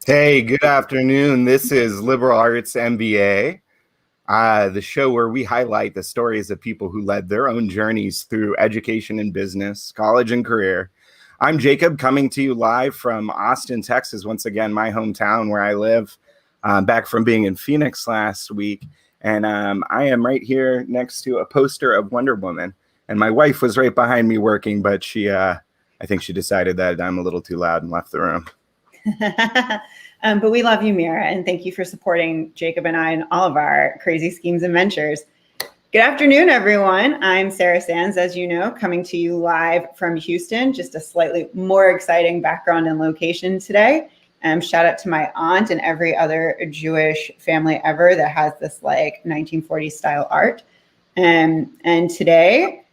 Hey, good afternoon. This is Liberal Arts MBA, the show where we highlight the stories of people who led their own journeys through education and business, college and career. I'm Jacob, coming to you live from Austin, Texas, once again, my hometown where I live, back from being in Phoenix last week. And I am right here next to a poster of Wonder Woman. And my wife was right behind me working, but I think she decided that I'm a little too loud and left the room. But we love you, Mira, and thank you for supporting Jacob and I in all of our crazy schemes and ventures. Good afternoon, everyone. I'm Sara Sands, as you know, coming to you live from Houston, just a slightly more exciting background and location today. Shout out to my aunt and every other Jewish family ever that has this like 1940s style art. And today,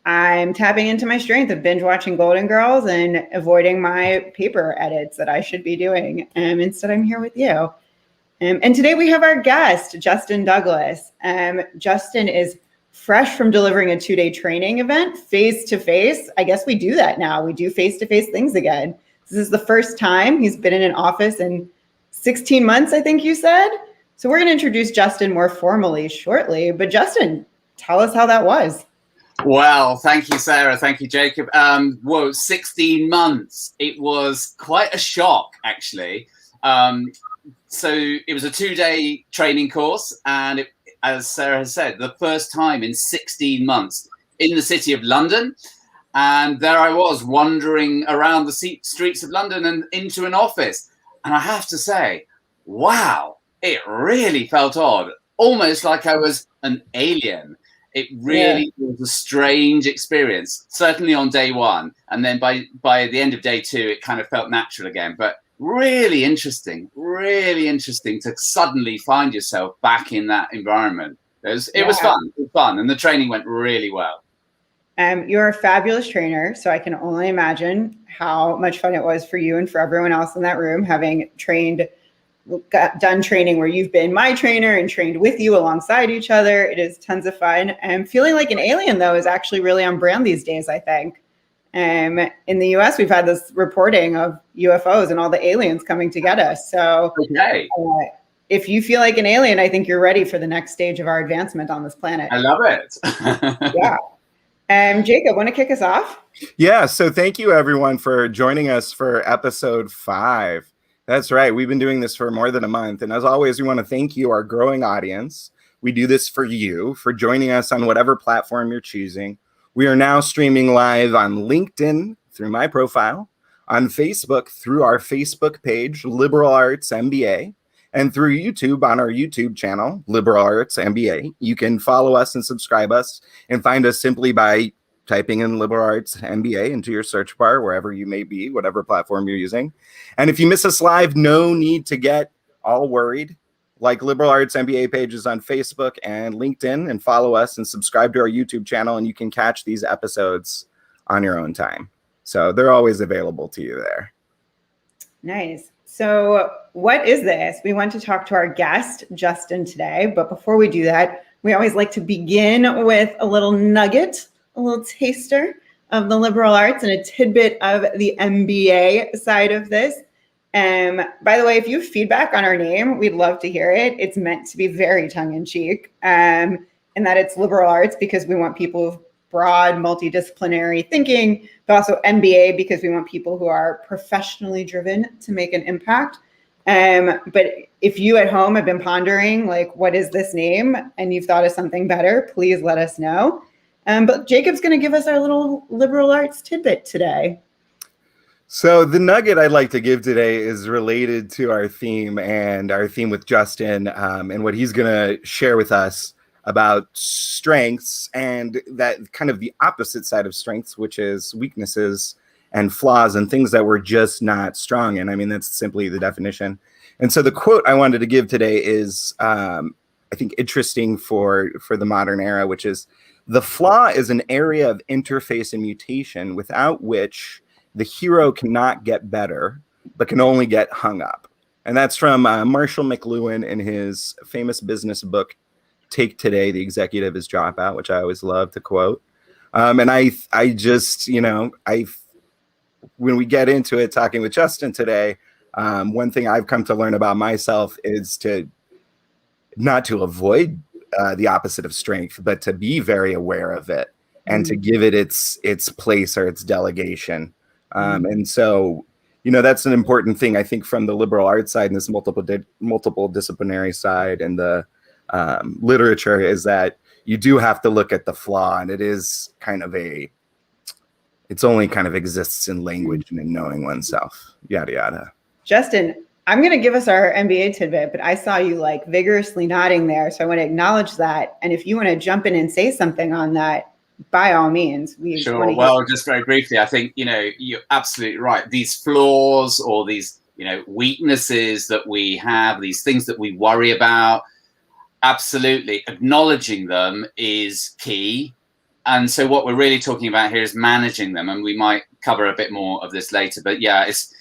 I'm tapping into my strength of binge watching Golden Girls and avoiding my paper edits that I should be doing. Instead, I'm here with you. And today we have our guest, Justin Douglas. Justin is fresh from delivering a 2-day training event face-to-face. I guess we do that now. We do face-to-face things again. This is the first time he's been in an office in 16 months, I think you said. So we're going to introduce Justin more formally shortly. But Justin, tell us how that was. Well, thank you, Sarah. Thank you, Jacob. 16 months. It was quite a shock, actually. So it was a 2-day training course. And as Sarah has said, the first time in 16 months in the city of London. And there I was wandering around the streets of London and into an office. And I have to say, wow, it really felt odd. Almost like I was an alien. It really was a strange experience, certainly on day one. And then by the end of day two, it kind of felt natural again. But really interesting to suddenly find yourself back in that environment. It was fun. It was fun. And the training went really well. You're a fabulous trainer. So I can only imagine how much fun it was for you and for everyone else in that room, having done training where you've been my trainer and trained with you alongside each other. It is tons of fun. Feeling like an alien, though, is actually really on brand these days, I think. In the US, we've had this reporting of UFOs and all the aliens coming to get us. So if you feel like an alien, I think you're ready for the next stage of our advancement on this planet. I love it. Yeah. Jacob, want to kick us off? Yeah, so thank you, everyone, for joining us for episode 5. That's right. We've been doing this for more than a month. And as always, we want to thank you, our growing audience. We do this for you, for joining us on whatever platform you're choosing. We are now streaming live on LinkedIn through my profile, on Facebook through our Facebook page, Liberal Arts MBA, and through YouTube on our YouTube channel, Liberal Arts MBA. You can follow us and subscribe us and find us simply by typing in Liberal Arts MBA into your search bar, wherever you may be, whatever platform you're using. And if you miss us live, no need to get all worried. Like Liberal Arts MBA pages on Facebook and LinkedIn, and follow us and subscribe to our YouTube channel, and you can catch these episodes on your own time. So they're always available to you there. Nice. So what is this? We want to talk to our guest, Justin, today. But before we do that, we always like to begin with a little nugget, a little taster of the liberal arts and a tidbit of the MBA side of this. By the way, if you have feedback on our name, we'd love to hear it. It's meant to be very tongue-in-cheek, and that it's liberal arts because we want people with broad, multidisciplinary thinking, but also MBA because we want people who are professionally driven to make an impact. But if you at home have been pondering, like, what is this name, and you've thought of something better, please let us know. But Jacob's going to give us our little liberal arts tidbit today. So the nugget I'd like to give today is related to our theme and our theme with Justin, and what he's going to share with us about strengths and that kind of the opposite side of strengths, which is weaknesses and flaws and things that we're just not strong in. I mean, that's simply the definition. And so the quote I wanted to give today is, I think, interesting for the modern era, which is, "The flaw is an area of interface and mutation without which the hero cannot get better, but can only get hung up." And that's from Marshall McLuhan in his famous business book, Take Today, The Executive is Dropout, which I always love to quote. And I just, when we get into it, talking with Justin today, one thing I've come to learn about myself is to not to avoid the opposite of strength, but to be very aware of it and to give it its place or its delegation. And so, that's an important thing, I think, from the liberal arts side and this multiple disciplinary side and the literature, is that you do have to look at the flaw, and it is kind of it's only kind of exists in language and in knowing oneself, yada, yada. Justin, I'm going to give us our MBA tidbit, but I saw you vigorously nodding there. So I want to acknowledge that. And if you want to jump in and say something on that, by all means. Sure. Well, just very briefly, I think, you're absolutely right. These flaws or these, weaknesses that we have, these things that we worry about, absolutely acknowledging them is key. And so what we're really talking about here is managing them. And we might cover a bit more of this later. But yeah, it's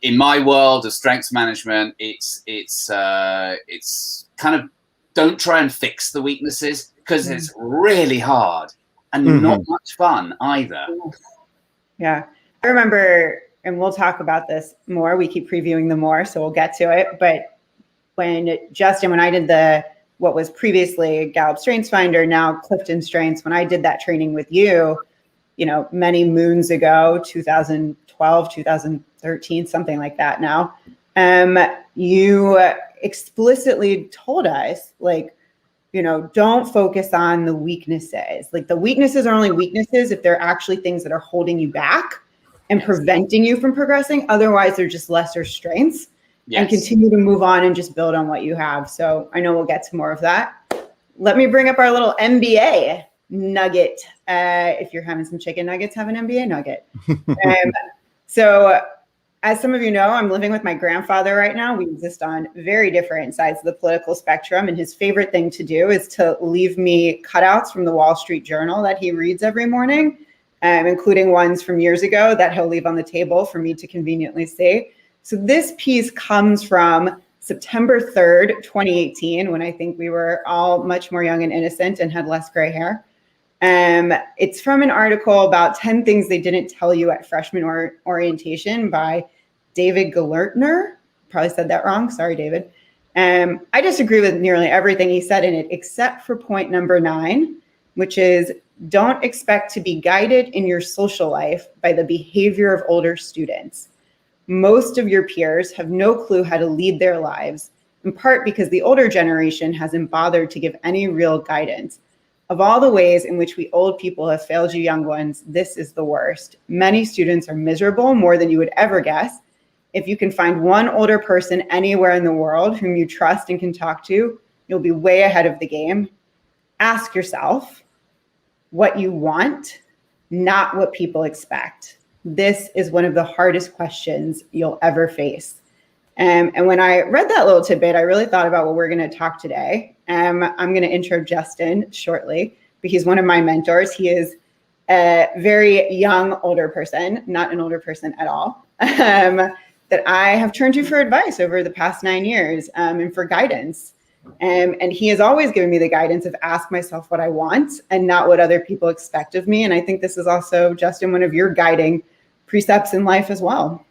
in my world of strengths management, it's kind of, don't try and fix the weaknesses, because it's really hard. And not much fun either. Yeah. I remember, and we'll talk about this more. We keep previewing them more, so we'll get to it. But when I did what was previously Gallup Strengths Finder, now Clifton Strengths, when I did that training with you, many moons ago, 2012, 2013, something like that now, you explicitly told us, don't focus on the weaknesses. The weaknesses are only weaknesses if they're actually things that are holding you back and preventing you from progressing. Otherwise, they're just lesser strengths. And continue to move on and just build on what you have. So I know we'll get to more of that. Let me bring up our little MBA nugget. If you're having some chicken nuggets, have an MBA nugget. So as some of you know, I'm living with my grandfather right now. We exist on very different sides of the political spectrum. And his favorite thing to do is to leave me cutouts from the Wall Street Journal that he reads every morning, including ones from years ago that he'll leave on the table for me to conveniently see. So this piece comes from September 3rd, 2018, when I think we were all much more young and innocent and had less gray hair. It's from an article about 10 things they didn't tell you at freshman orientation by David Galertner. Probably said that wrong. Sorry, David. I disagree with nearly everything he said in it, except for point number 9, which is, don't expect to be guided in your social life by the behavior of older students. Most of your peers have no clue how to lead their lives, in part because the older generation hasn't bothered to give any real guidance. Of all the ways in which we old people have failed you young ones, this is the worst. Many students are miserable, more than you would ever guess. If you can find one older person anywhere in the world whom you trust and can talk to, you'll be way ahead of the game. Ask yourself what you want, not what people expect. This is one of the hardest questions you'll ever face. And when I read that little tidbit, I really thought about what we're going to talk today. I'm going to intro Justin shortly, but he's one of my mentors. He is a very young, older person, not an older person at all, that I have turned to for advice over the past 9 years and for guidance. And he has always given me the guidance of ask myself what I want and not what other people expect of me. And I think this is also, Justin, one of your guiding precepts in life as well.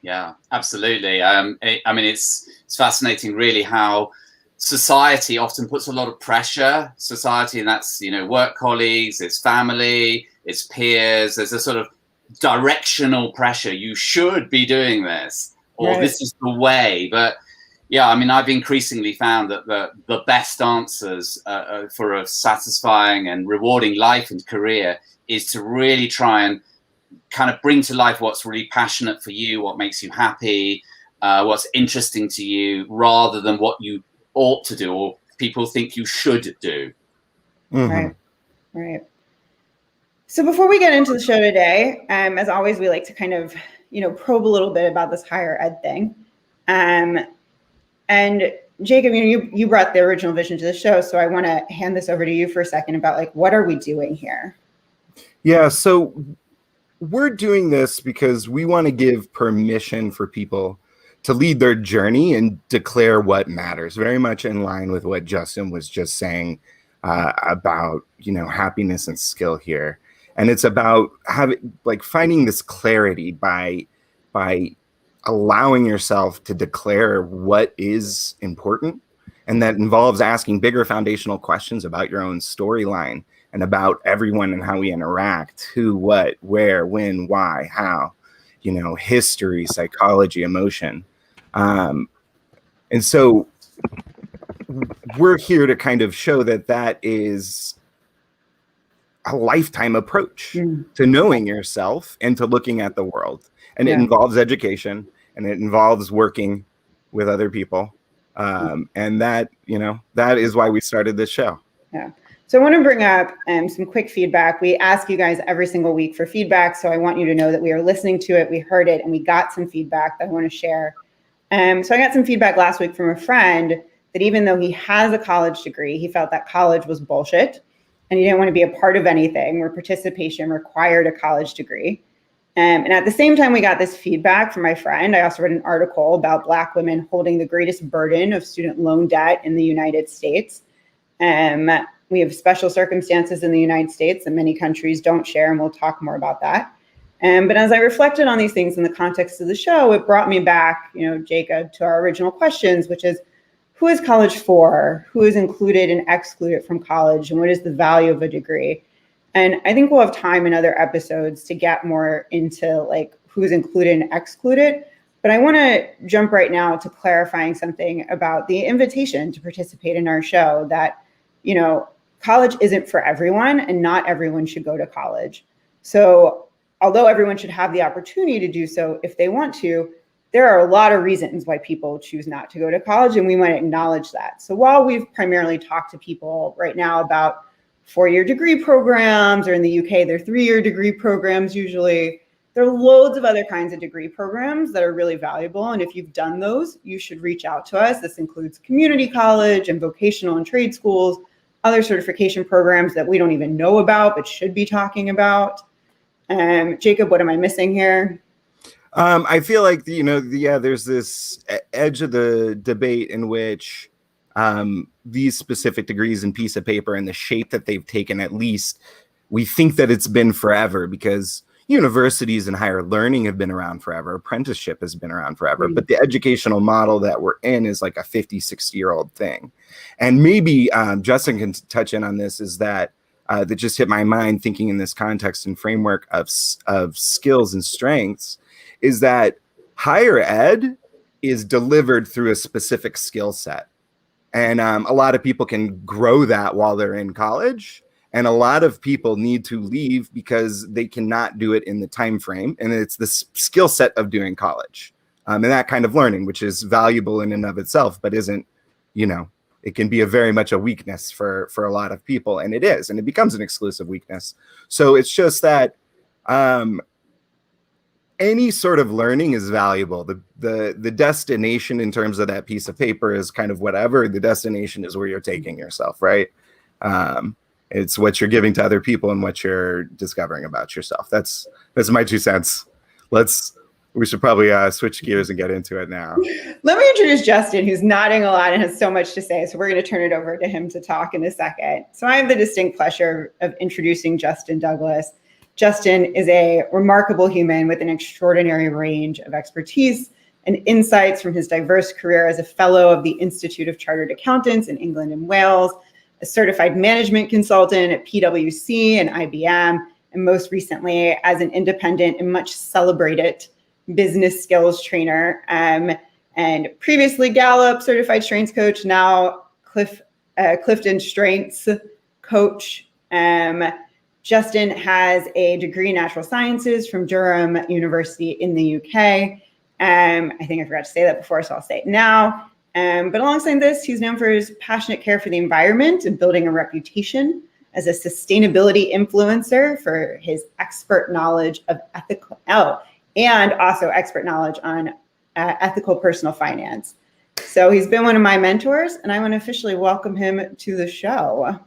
Yeah, absolutely. I mean, it's fascinating really how society often puts a lot of pressure, society, and that's, work colleagues, it's family, it's peers. There's a sort of directional pressure. You should be doing this, or right, this is the way. But yeah, I mean, I've increasingly found that the best answers for a satisfying and rewarding life and career is to really try and kind of bring to life what's really passionate for you, what makes you happy, what's interesting to you, rather than what you ought to do or people think you should do. Right. So before we get into the show today, as always, we like to kind of, probe a little bit about this higher ed thing. And Jacob, you brought the original vision to the show, so I want to hand this over to you for a second about like, what are we doing here? Yeah, so we're doing this because we want to give permission for people to lead their journey and declare what matters, very much in line with what Justin was just saying about, happiness and skill here. And it's about finding this clarity by allowing yourself to declare what is important. And that involves asking bigger foundational questions about your own storyline and about everyone and how we interact, who, what, where, when, why, how, history, psychology, emotion. And so we're here to kind of show that is a lifetime approach to knowing yourself and to looking at the world. And it involves education, and it involves working with other people. And that is why we started this show. Yeah. So I want to bring up some quick feedback. We ask you guys every single week for feedback. So I want you to know that we are listening to it. We heard it and we got some feedback that I want to share. So I got some feedback last week from a friend that even though he has a college degree, he felt that college was bullshit and he didn't want to be a part of anything where participation required a college degree. And at the same time we got this feedback from my friend, I also read an article about Black women holding the greatest burden of student loan debt in the United States. We have special circumstances in the United States that many countries don't share, and we'll talk more about that. But as I reflected on these things in the context of the show, it brought me back, Jacob, to our original questions, which is, who is college for? Who is included and excluded from college? And what is the value of a degree? And I think we'll have time in other episodes to get more into like who's included and excluded. But I want to jump right now to clarifying something about the invitation to participate in our show that, college isn't for everyone and not everyone should go to college. So although everyone should have the opportunity to do so if they want to, there are a lot of reasons why people choose not to go to college, and we want to acknowledge that. So while we've primarily talked to people right now about 4-year degree programs, or in the UK, they're 3-year degree programs usually, there are loads of other kinds of degree programs that are really valuable. And if you've done those, you should reach out to us. This includes community college and vocational and trade schools, other certification programs that we don't even know about, but should be talking about. Jacob, what am I missing here? I feel like, there's this edge of the debate in which these specific degrees and piece of paper and the shape that they've taken, at least we think that it's been forever because universities and higher learning have been around forever. Apprenticeship has been around forever, but the educational model that we're in is like a 50, 60-year-old thing. And maybe Justin can touch in on this, is that just hit my mind thinking in this context and framework of skills and strengths, is that higher ed is delivered through a specific skill set. And a lot of people can grow that while they're in college. And a lot of people need to leave because they cannot do it in the time frame. And it's the skill set of doing college and that kind of learning, which is valuable in and of itself, but isn't, it can be very much a weakness for a lot of people. And it is, and it becomes an exclusive weakness. So it's just that any sort of learning is valuable. The destination in terms of that piece of paper is kind of whatever. The destination is where you're taking yourself, right? It's what you're giving to other people and what you're discovering about yourself. That's my 2 cents. We should probably switch gears and get into it now. Let me introduce Justin, who's nodding a lot and has so much to say. So we're going to turn it over to him to talk in a second. So I have the distinct pleasure of introducing Justin Douglas. Justin is a remarkable human with an extraordinary range of expertise and insights from his diverse career as a fellow of the Institute of Chartered Accountants in England and Wales, a certified management consultant at PwC and IBM, and most recently as an independent and much celebrated business skills trainer, and previously Gallup certified strengths coach, now Clifton Strengths coach. Justin has a degree in natural sciences from Durham University in the UK. I think I forgot to say that before, so I'll say it now. But alongside this, he's known for his passionate care for the environment and building a reputation as a sustainability influencer for his expert knowledge of and also expert knowledge on ethical personal finance. So he's been one of my mentors, and I want to officially welcome him to the show.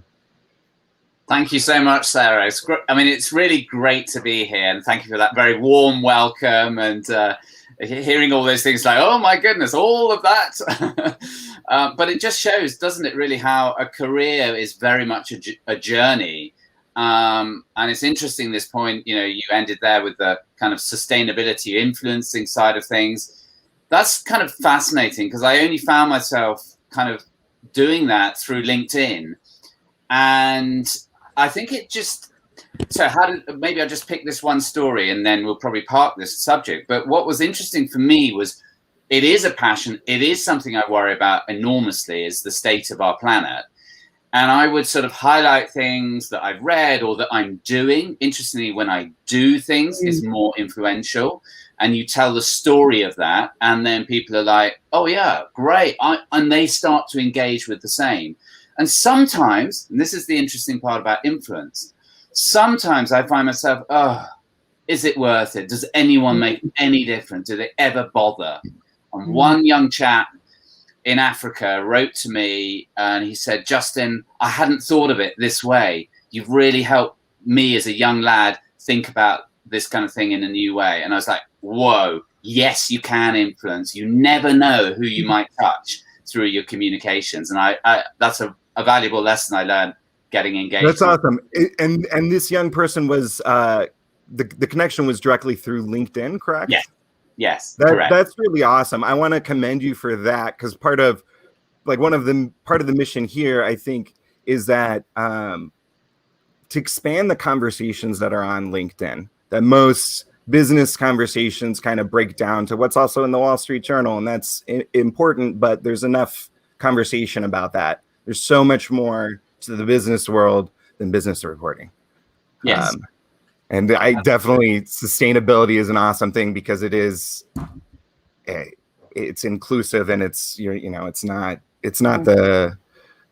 Thank you so much, Sarah. It's really great to be here, and thank you for that very warm welcome and hearing all those things like, oh my goodness, all of that. But it just shows, doesn't it, really, how a career is very much a journey. And it's interesting, this point, you ended there with the kind of sustainability influencing side of things. That's kind of fascinating, because I only found myself kind of doing that through LinkedIn. And I think it just, maybe I'll just pick this one story and then we'll probably park this subject. But what was interesting for me was, it is a passion. It is something I worry about enormously, is the state of our planet. And I would sort of highlight things that I've read or that I'm doing. Interestingly, when I do things, it's more influential. And you tell the story of that, and then people are like, oh yeah, great. And they start to engage with the same. And sometimes, and this is the interesting part about influence, sometimes I find myself, oh, is it worth it? Does anyone make any difference? Do they ever bother? And one young chap in Africa wrote to me and he said, Justin, I hadn't thought of it this way. You've really helped me as a young lad think about this kind of thing in a new way. And I was like, whoa, yes, you can influence. You never know who you might touch through your communications. And I that's a valuable lesson I learned getting engaged. That's awesome. And this young person was, the connection was directly through LinkedIn, correct? Yeah. Yes, correct. That's really awesome. I want to commend you for that, because part of the mission here, I think, is that to expand the conversations that are on LinkedIn, that most business conversations kind of break down to what's also in the Wall Street Journal, and that's important, but there's enough conversation about that. There's so much more to the business world than business reporting. Yes. And I definitely, sustainability is an awesome thing, because it's inclusive, and it's it's not the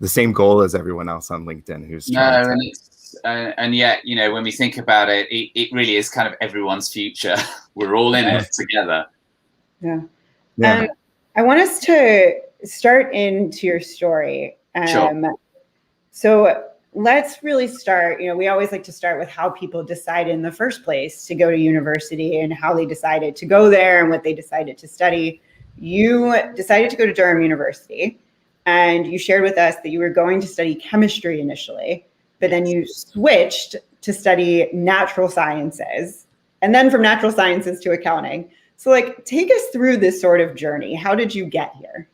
same goal as everyone else on LinkedIn who's and yet, when we think about it, it really is kind of everyone's future. We're all in it together. Yeah. I want us to start into your story. Sure. So let's really start, we always like to start with how people decide in the first place to go to university and how they decided to go there and what they decided to study. You decided to go to Durham University, and you shared with us that you were going to study chemistry initially, but then you switched to study natural sciences, and then from natural sciences to accounting. So take us through this sort of journey. How did you get here?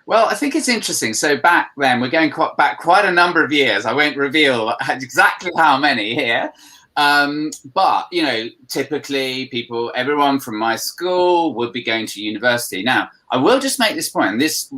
Well, I think it's interesting. So back then, we're going back quite a number of years. I won't reveal exactly how many here. But, typically everyone from my school would be going to university. Now, I will just make this point, and this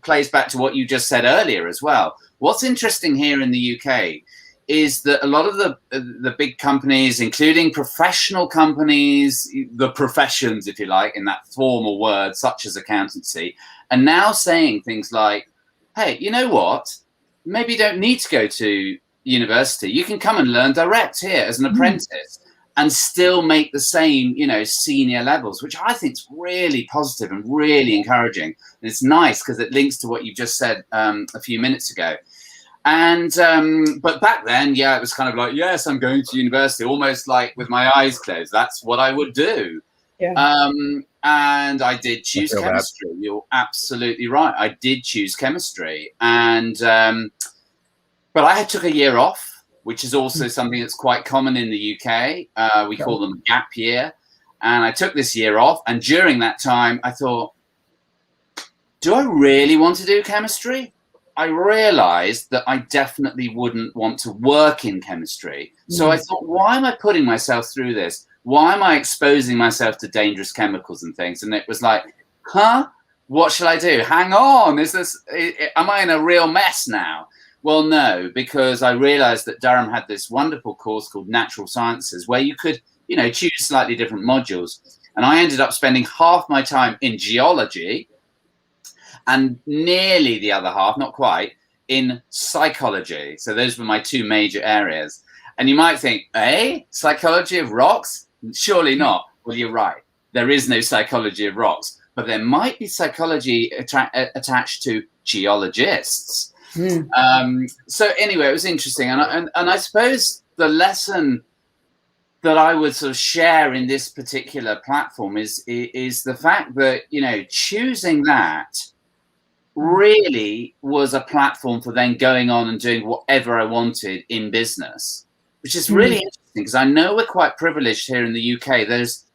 plays back to what you just said earlier as well. What's interesting here in the UK is that a lot of the big companies, including professional companies, the professions, if you like, in that formal word, such as accountancy, are now saying things like, hey, you know what? Maybe you don't need to go to university. You can come and learn direct here as an apprentice and still make the same, senior levels, which I think is really positive and really encouraging. And it's nice because it links to what you just said a few minutes ago. And but back then, it was kind of like, yes, I'm going to university, almost like with my eyes closed. That's what I would do. Yeah. And I did choose chemistry. You're absolutely right. I did choose chemistry. And but I took a year off, which is also something that's quite common in the UK. We call them gap year. And I took this year off. And during that time, I thought, do I really want to do chemistry? I realized that I definitely wouldn't want to work in chemistry. So I thought, why am I putting myself through this? Why am I exposing myself to dangerous chemicals and things? And it was like, what shall I do? Hang on. Am I in a real mess now? Well, no, because I realized that Durham had this wonderful course called Natural Sciences where you could, choose slightly different modules. And I ended up spending half my time in geology and nearly the other half, not quite, in psychology. So those were my two major areas. And you might think, psychology of rocks? Surely not. Well, you're right. There is no psychology of rocks, but there might be psychology attached to geologists. So anyway, it was interesting. And I suppose the lesson that I would sort of share in this particular platform is the fact that, choosing that really was a platform for then going on and doing whatever I wanted in business, which is really interesting because I know we're quite privileged here in the UK. There's,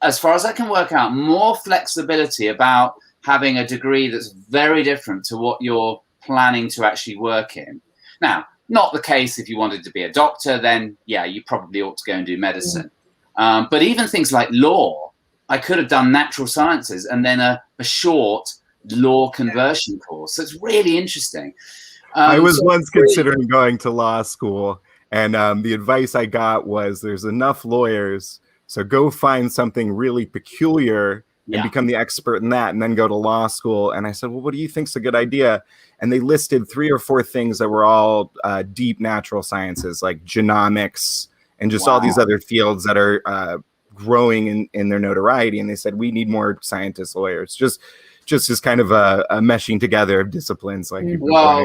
as far as I can work out, more flexibility about having a degree that's very different to what you're planning to actually work in. Now, not the case if you wanted to be a doctor, then yeah, you probably ought to go and do medicine. But even things like law, I could have done natural sciences and then a short law conversion course. So it's really interesting. I was once considering going to law school, and the advice I got was there's enough lawyers, so go find something really peculiar and become the expert in that, and then go to law school. And I said, well, what do you think's a good idea? And they listed 3 or 4 things that were all deep natural sciences, like genomics and just all these other fields that are growing in their notoriety. And they said, we need more scientists, lawyers, just as kind of a meshing together of disciplines. Like, well,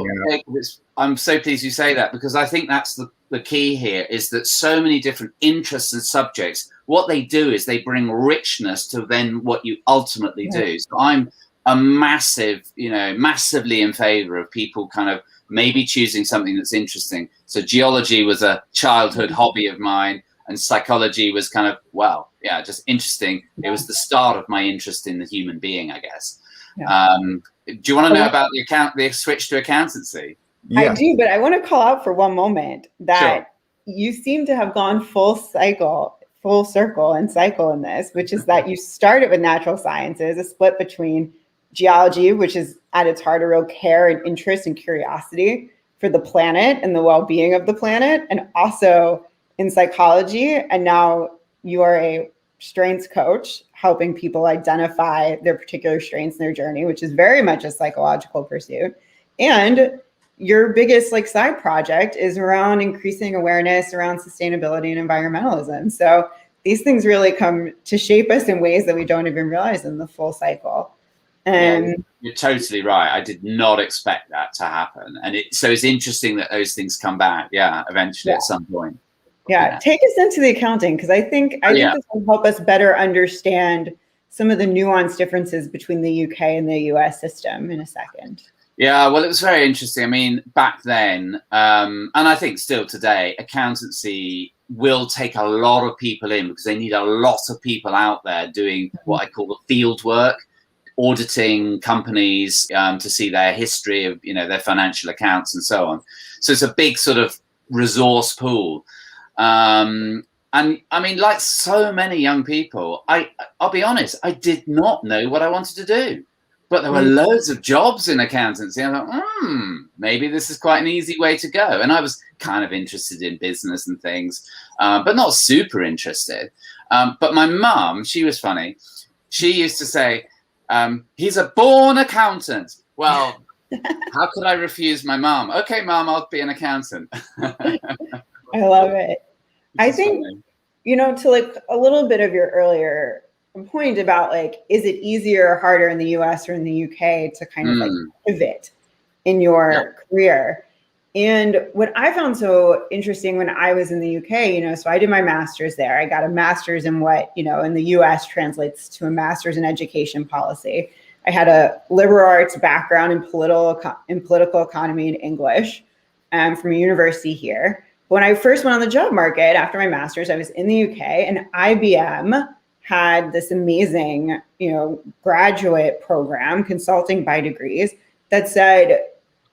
I'm so pleased you say that, because I think that's the key here, is that so many different interests and subjects, what they do is they bring richness to then what you ultimately do. So I'm a massively in favor of people kind of maybe choosing something that's interesting. So geology was a childhood hobby of mine, and psychology was kind of, just interesting. It was the start of my interest in the human being, I guess. Do you want to know about the switch to accountancy? I do, but I want to call out for one moment that you seem to have gone full circle and cycle in this, which is that you started with natural sciences, a split between geology, which is at its heart a real care and interest and curiosity for the planet and the well-being of the planet, and also in psychology. And now you are a strengths coach, helping people identify their particular strengths in their journey, which is very much a psychological pursuit. And your biggest side project is around increasing awareness around sustainability and environmentalism. So these things really come to shape us in ways that we don't even realize in the full cycle. And you're totally right. I did not expect that to happen. And so it's interesting that those things come back, eventually at some point. Take us into the accounting, because I think this will help us better understand some of the nuanced differences between the UK and the US system in a second. Yeah, well, it was very interesting. I mean, back then, and I think still today, accountancy will take a lot of people in because they need a lot of people out there doing what I call the field work, auditing companies to see their history of, their financial accounts and so on. So it's a big sort of resource pool. And I mean, like so many young people, I'll be honest, I did not know what I wanted to do. But there were loads of jobs in accountancy. I thought, maybe this is quite an easy way to go. And I was kind of interested in business and things, but not super interested. But my mum, she was funny. She used to say, he's a born accountant. Well, how could I refuse my mum? Okay, mum, I'll be an accountant. I love it. I think, to a little bit of your earlier point about is it easier or harder in the US or in the UK to kind of pivot in your career? And what I found so interesting when I was in the UK, so I did my master's there. I got a master's in what, in the US translates to a master's in education policy. I had a liberal arts background in political economy and English from a university here. When I first went on the job market after my master's, I was in the UK, and IBM had this amazing, graduate program, consulting by degrees, that said,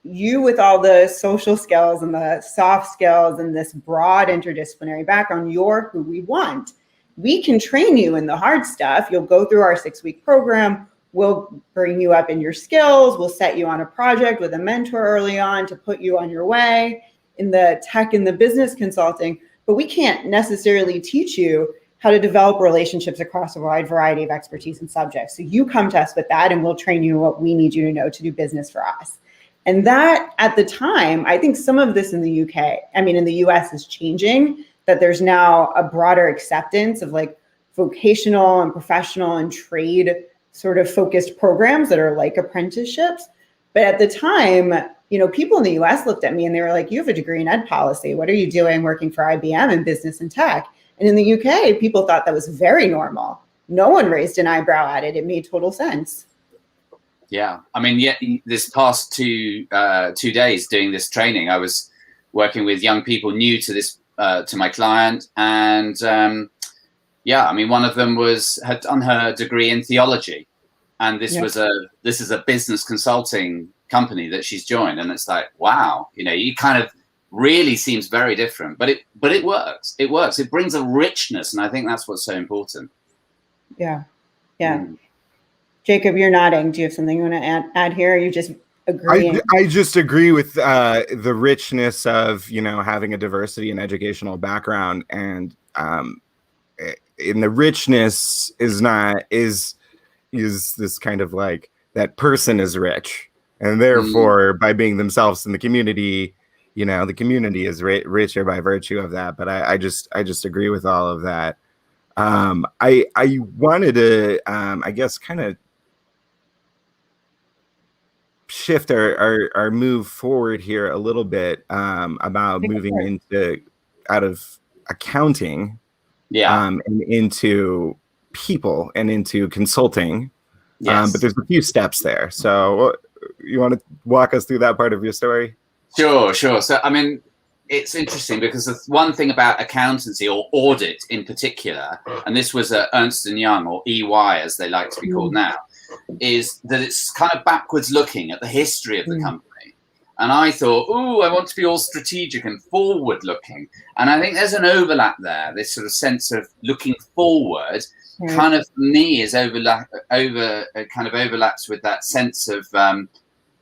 you with all the social skills and the soft skills and this broad interdisciplinary background, you're who we want. We can train you in the hard stuff. You'll go through our 6-week program. we'll bring you up in your skills. We'll set you on a project with a mentor early on to put you on your way in the tech and the business consulting. But we can't necessarily teach you how to develop relationships across a wide variety of expertise and subjects. So you come to us with that and we'll train you what we need you to know to do business for us. And that at the time, I think some of this in the in the US is changing, that there's now a broader acceptance of like vocational and professional and trade sort of focused programs that are like apprenticeships. But at the time, people in the US looked at me and they were like, you have a degree in ed policy. What are you doing working for IBM in business and tech? And in the UK, people thought that was very normal. No one raised an eyebrow at it. It made total sense. Yeah. I mean, this past two days doing this training, I was working with young people new to this, to my client. And one of them had done her degree in theology. And this is a business consulting company that she's joined. And it's like, wow, you kind of really seems very different, but it works. It works. It brings a richness. And I think that's what's so important. Yeah. Yeah. Jacob, you're nodding. Do you have something you want to add here? Or are you just agreeing? I just agree with the richness of, having a diversity in educational background. And in the richness is this kind of like that person is rich. And therefore, by being themselves in the community, the community is richer by virtue of that. But I just agree with all of that. I wanted to, I guess, kind of shift our move forward here a little bit about moving out of accounting, and into people and into consulting. Yes. But there's a few steps there. So you want to walk us through that part of your story? Sure. So, it's interesting because the one thing about accountancy or audit in particular, and this was Ernst & Young or EY as they like to be called now, is that it's kind of backwards looking at the history of the company. And I thought, I want to be all strategic and forward looking. And I think there's an overlap there, this sort of sense of looking forward kind of for me is overlaps with that sense of,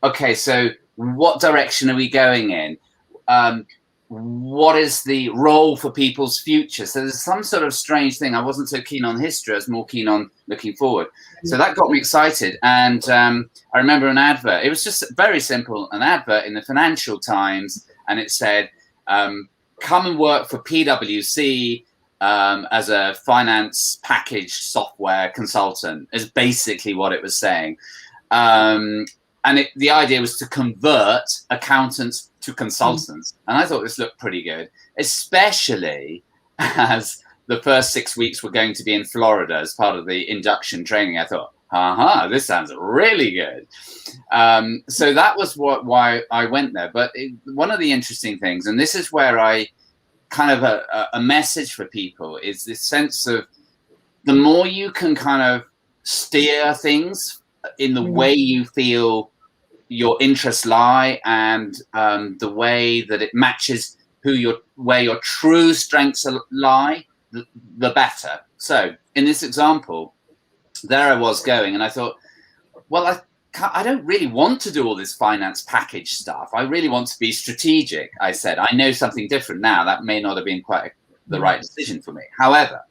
okay, so what direction are we going in? What is the role for people's future? So there's some sort of strange thing. I wasn't so keen on history. I was more keen on looking forward. So that got me excited. And I remember an advert. It was just very simple, an advert in the Financial Times. And it said, come and work for PwC as a finance package software consultant is basically what it was saying. And the idea was to convert accountants to consultants. And I thought this looked pretty good, especially as the first 6 weeks were going to be in Florida as part of the induction training. I thought, this sounds really good. So that was why I went there. But one of the interesting things, and this is where I kind of a message for people, is this sense of the more you can kind of steer things in the way you feel your interests lie and the way that it matches where your true strengths lie, the better. So in this example, there I was going and I thought, well, I don't really want to do all this finance package stuff. I really want to be strategic. I said, I know something different now. That may not have been quite the right decision for me. However,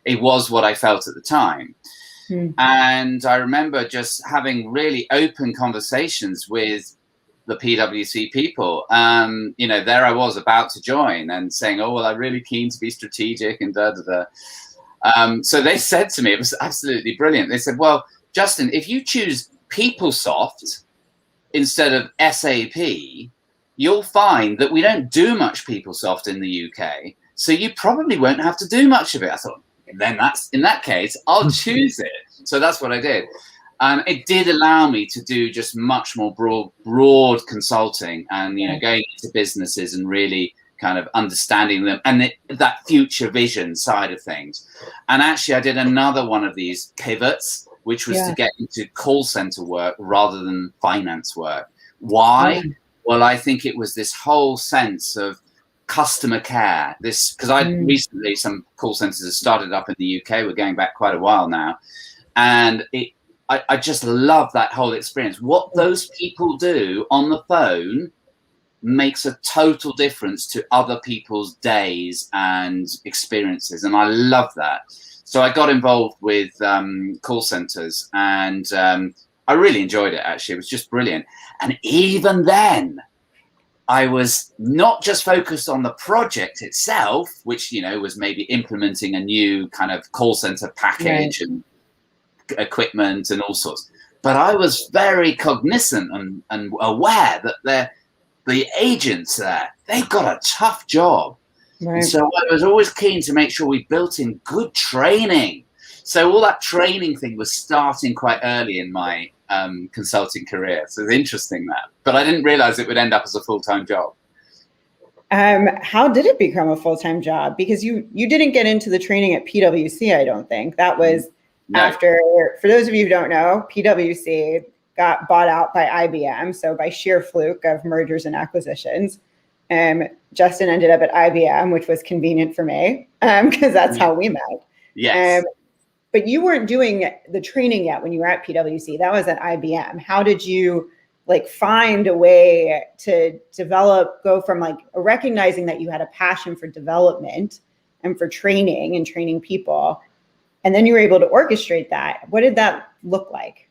it was what I felt at the time. And I remember just having really open conversations with the PwC people. There I was about to join and saying, I'm really keen to be strategic and So they said to me, it was absolutely brilliant. They said, well, Justin, if you choose PeopleSoft instead of SAP, you'll find that we don't do much PeopleSoft in the UK. So you probably won't have to do much of it. I thought, then in that case, I'll choose it. So that's what I did. It did allow me to do just much more broad consulting and, going into businesses and really kind of understanding them and that future vision side of things. And actually, I did another one of these pivots, which was to get into call center work rather than finance work. Why? Well, I think it was this whole sense of customer care, because I recently, some call centers have started up in the UK. We're going back quite a while now. And I just love that whole experience. What those people do on the phone makes a total difference to other people's days and experiences. And I love that. So I got involved with call centers, and I really enjoyed it, actually. It was just brilliant. And even then, I was not just focused on the project itself, which, you know, was maybe implementing a new kind of call center package and equipment and all sorts, but I was very cognizant and aware that the agents there, they've got a tough job. Right. And so I was always keen to make sure we built in good training. So all that training thing was starting quite early in my consulting career. So it's interesting that, but I didn't realize it would end up as a full-time job. How did it become a full-time job? Because you didn't get into the training at PwC, I don't think. That was after, for those of you who don't know, PwC got bought out by IBM. So by sheer fluke of mergers and acquisitions, Justin ended up at IBM, which was convenient for me because that's how we met. Yes. But you weren't doing the training yet when you were at PwC. That was at IBM. How did you find a way to go from recognizing that you had a passion for development and for training and training people, and then you were able to orchestrate that? What did that look like?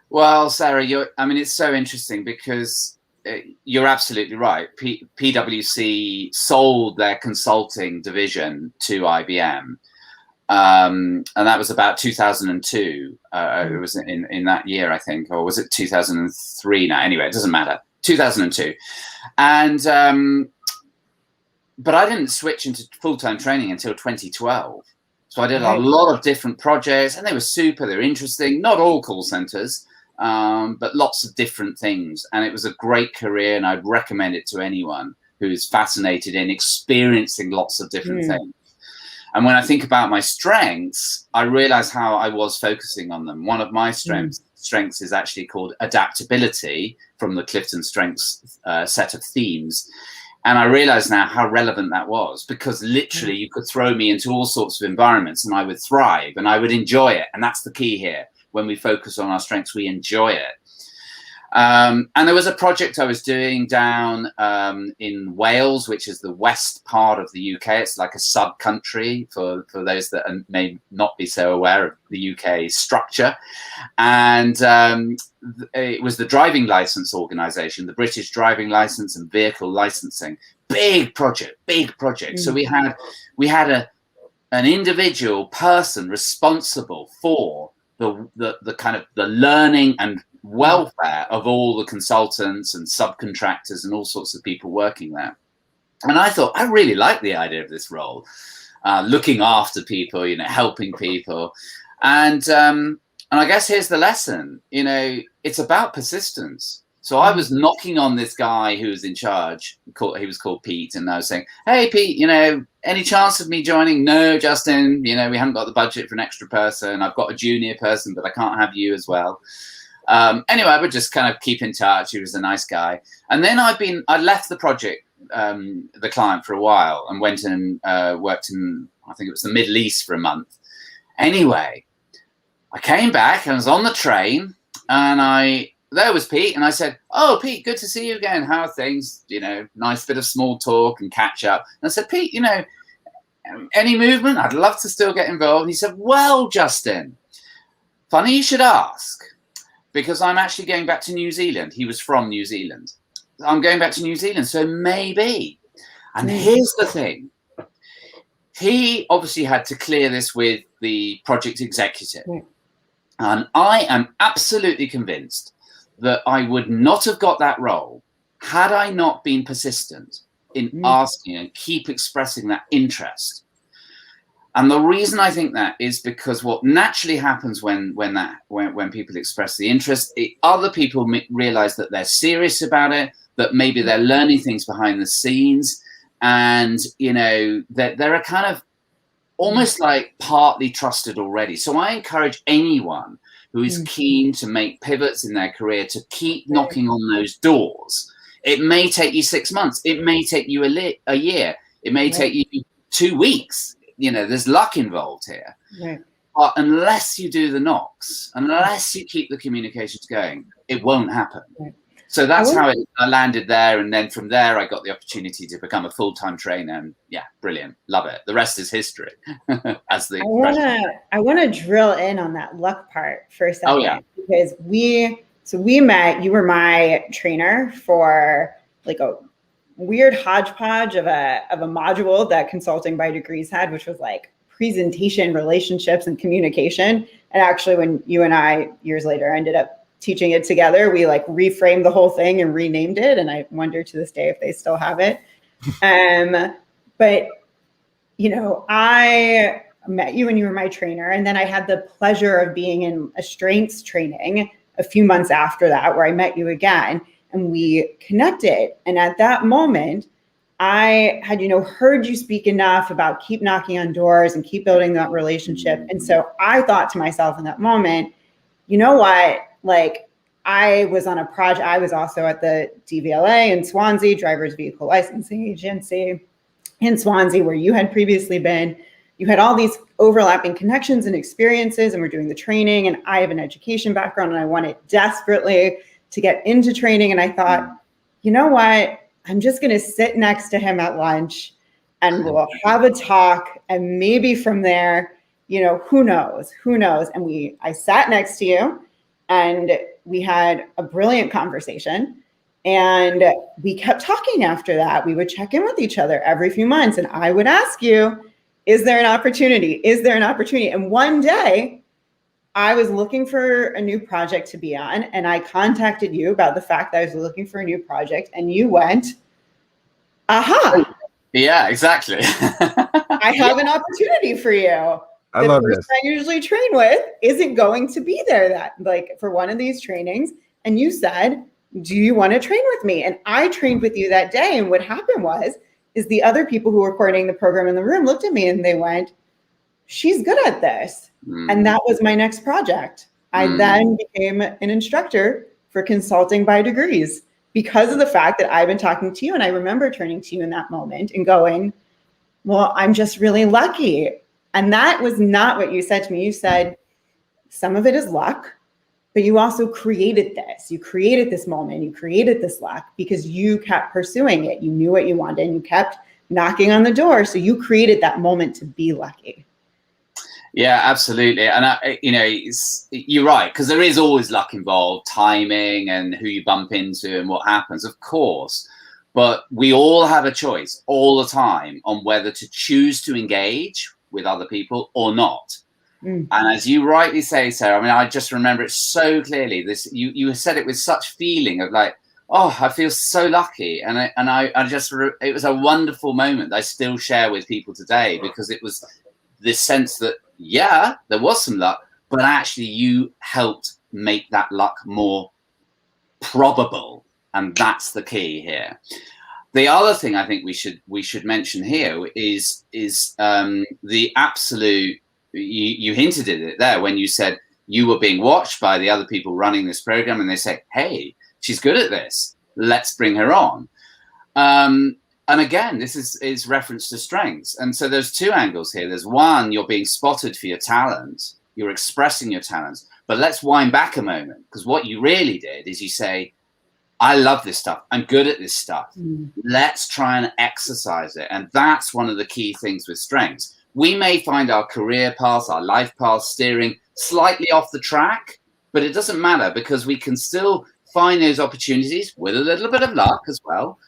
Well, Sara, it's so interesting because you're absolutely right. PwC sold their consulting division to IBM. And that was about 2002. It was in that year, I think, or was it 2003 now? Anyway, it doesn't matter. 2002. And, but I didn't switch into full-time training until 2012. So I did a lot of different projects, and they were interesting. Not all call centers, but lots of different things. And it was a great career, and I'd recommend it to anyone who's fascinated in experiencing lots of different things. And when I think about my strengths, I realize how I was focusing on them. One of my strengths is actually called adaptability, from the Clifton Strengths set of themes. And I realize now how relevant that was, because literally you could throw me into all sorts of environments and I would thrive and I would enjoy it. And that's the key here. When we focus on our strengths, we enjoy it. And there was a project I was doing down in Wales, which is the west part of the UK. It's like a sub-country for those that may not be so aware of the UK structure. And it was the driving license organisation, the British Driving Licence and Vehicle Licensing. Big project. So we had an individual person responsible for the kind of the learning and welfare of all the consultants and subcontractors and all sorts of people working there. And I thought, I really like the idea of this role, looking after people, helping people. And I guess here's the lesson, it's about persistence. So I was knocking on this guy who was in charge. He was called Pete. And I was saying, hey, Pete, any chance of me joining? No, Justin, we haven't got the budget for an extra person. I've got a junior person, but I can't have you as well. Anyway, I would just kind of keep in touch. He was a nice guy. And then I left the project, the client, for a while and went and worked in, I think it was the Middle East for a month. Anyway, I came back and I was on the train and there was Pete, and I said, oh, Pete, good to see you again. How are things? Nice bit of small talk and catch up. And I said, Pete, any movement? I'd love to still get involved. And he said, well, Justin, funny you should ask, because I'm actually going back to New Zealand. He was from New Zealand. I'm going back to New Zealand, so maybe. And here's the thing. He obviously had to clear this with the project executive. And I am absolutely convinced that I would not have got that role had I not been persistent in asking and keep expressing that interest. And the reason I think that is because what naturally happens when people express the interest, other people realize that they're serious about it, that maybe they're learning things behind the scenes, and that they're kind of almost like partly trusted already. So I encourage anyone who is keen to make pivots in their career to keep knocking on those doors. It may take you 6 months. It may take you a year. It may take you 2 weeks. There's luck involved here. But unless you do the knocks, unless you keep the communications going, it won't happen. So that's how I landed there. And then from there, I got the opportunity to become a full-time trainer. And yeah, brilliant. Love it. The rest is history. As I want to drill in on that luck part for a second. Oh, yeah. Because we met, you were my trainer for like a weird hodgepodge of a module that Consulting by Degrees had, which was like presentation, relationships, and communication. And actually, when you and I years later ended up teaching it together, we like reframed the whole thing and renamed it. And I wonder to this day if they still have it. But, you know, I met you when you were my trainer. And then I had the pleasure of being in a strengths training a few months after that, where I met you again and we connected. And at that moment, I had, you know, heard you speak enough about keep knocking on doors and keep building that relationship. And so I thought to myself in that moment, you know what? Like, I was on a project. I was also at the DVLA in Swansea, Driver's Vehicle Licensing Agency in Swansea, where you had previously been. You had all these overlapping connections and experiences, and we're doing the training. And I have an education background, and I wanted desperately to get into training. And I thought, you know what? I'm just going to sit next to him at lunch, and we'll have a talk. And maybe from there, you know, who knows? And I sat next to you. And we had a brilliant conversation, and we kept talking after that. We would check in with each other every few months, and I would ask you, is there an opportunity? Is there an opportunity? And one day I was looking for a new project to be on, and I contacted you about the fact that I was looking for a new project, and you went, aha. Yeah, exactly. I have an opportunity for you. I love this. I usually train with isn't going to be there that like for one of these trainings. And you said, do you want to train with me? And I trained with you that day. And what happened is the other people who were coordinating the program in the room looked at me and they went, she's good at this. And that was my next project. I then became an instructor for Consulting by Degrees because of the fact that I've been talking to you. And I remember turning to you in that moment and going, well, I'm just really lucky. And that was not what you said to me. You said, some of it is luck, but you also created this. You created this moment. You created this luck because you kept pursuing it. You knew what you wanted and you kept knocking on the door. So you created that moment to be lucky. Yeah, absolutely. And, you're right, because there is always luck involved, timing and who you bump into and what happens, of course. But we all have a choice all the time on whether to choose to engage with other people or not. And as you rightly say, Sarah, I mean, I just remember it so clearly. You said it with such feeling of like, oh, I feel so lucky. And it was a wonderful moment that I still share with people today, because it was this sense that, yeah, there was some luck, but actually you helped make that luck more probable. And that's the key here. The other thing I think we should mention here is the absolute. You hinted at it there when you said you were being watched by the other people running this program, and they say, "Hey, she's good at this. Let's bring her on." And again, this is reference to strengths. And so there's two angles here. There's one, you're being spotted for your talent. You're expressing your talents. But let's wind back a moment, because what you really did is you say, I love this stuff. I'm good at this stuff. Let's try and exercise it. And that's one of the key things with strengths. We may find our career path, our life path steering slightly off the track, but it doesn't matter, because we can still find those opportunities with a little bit of luck as well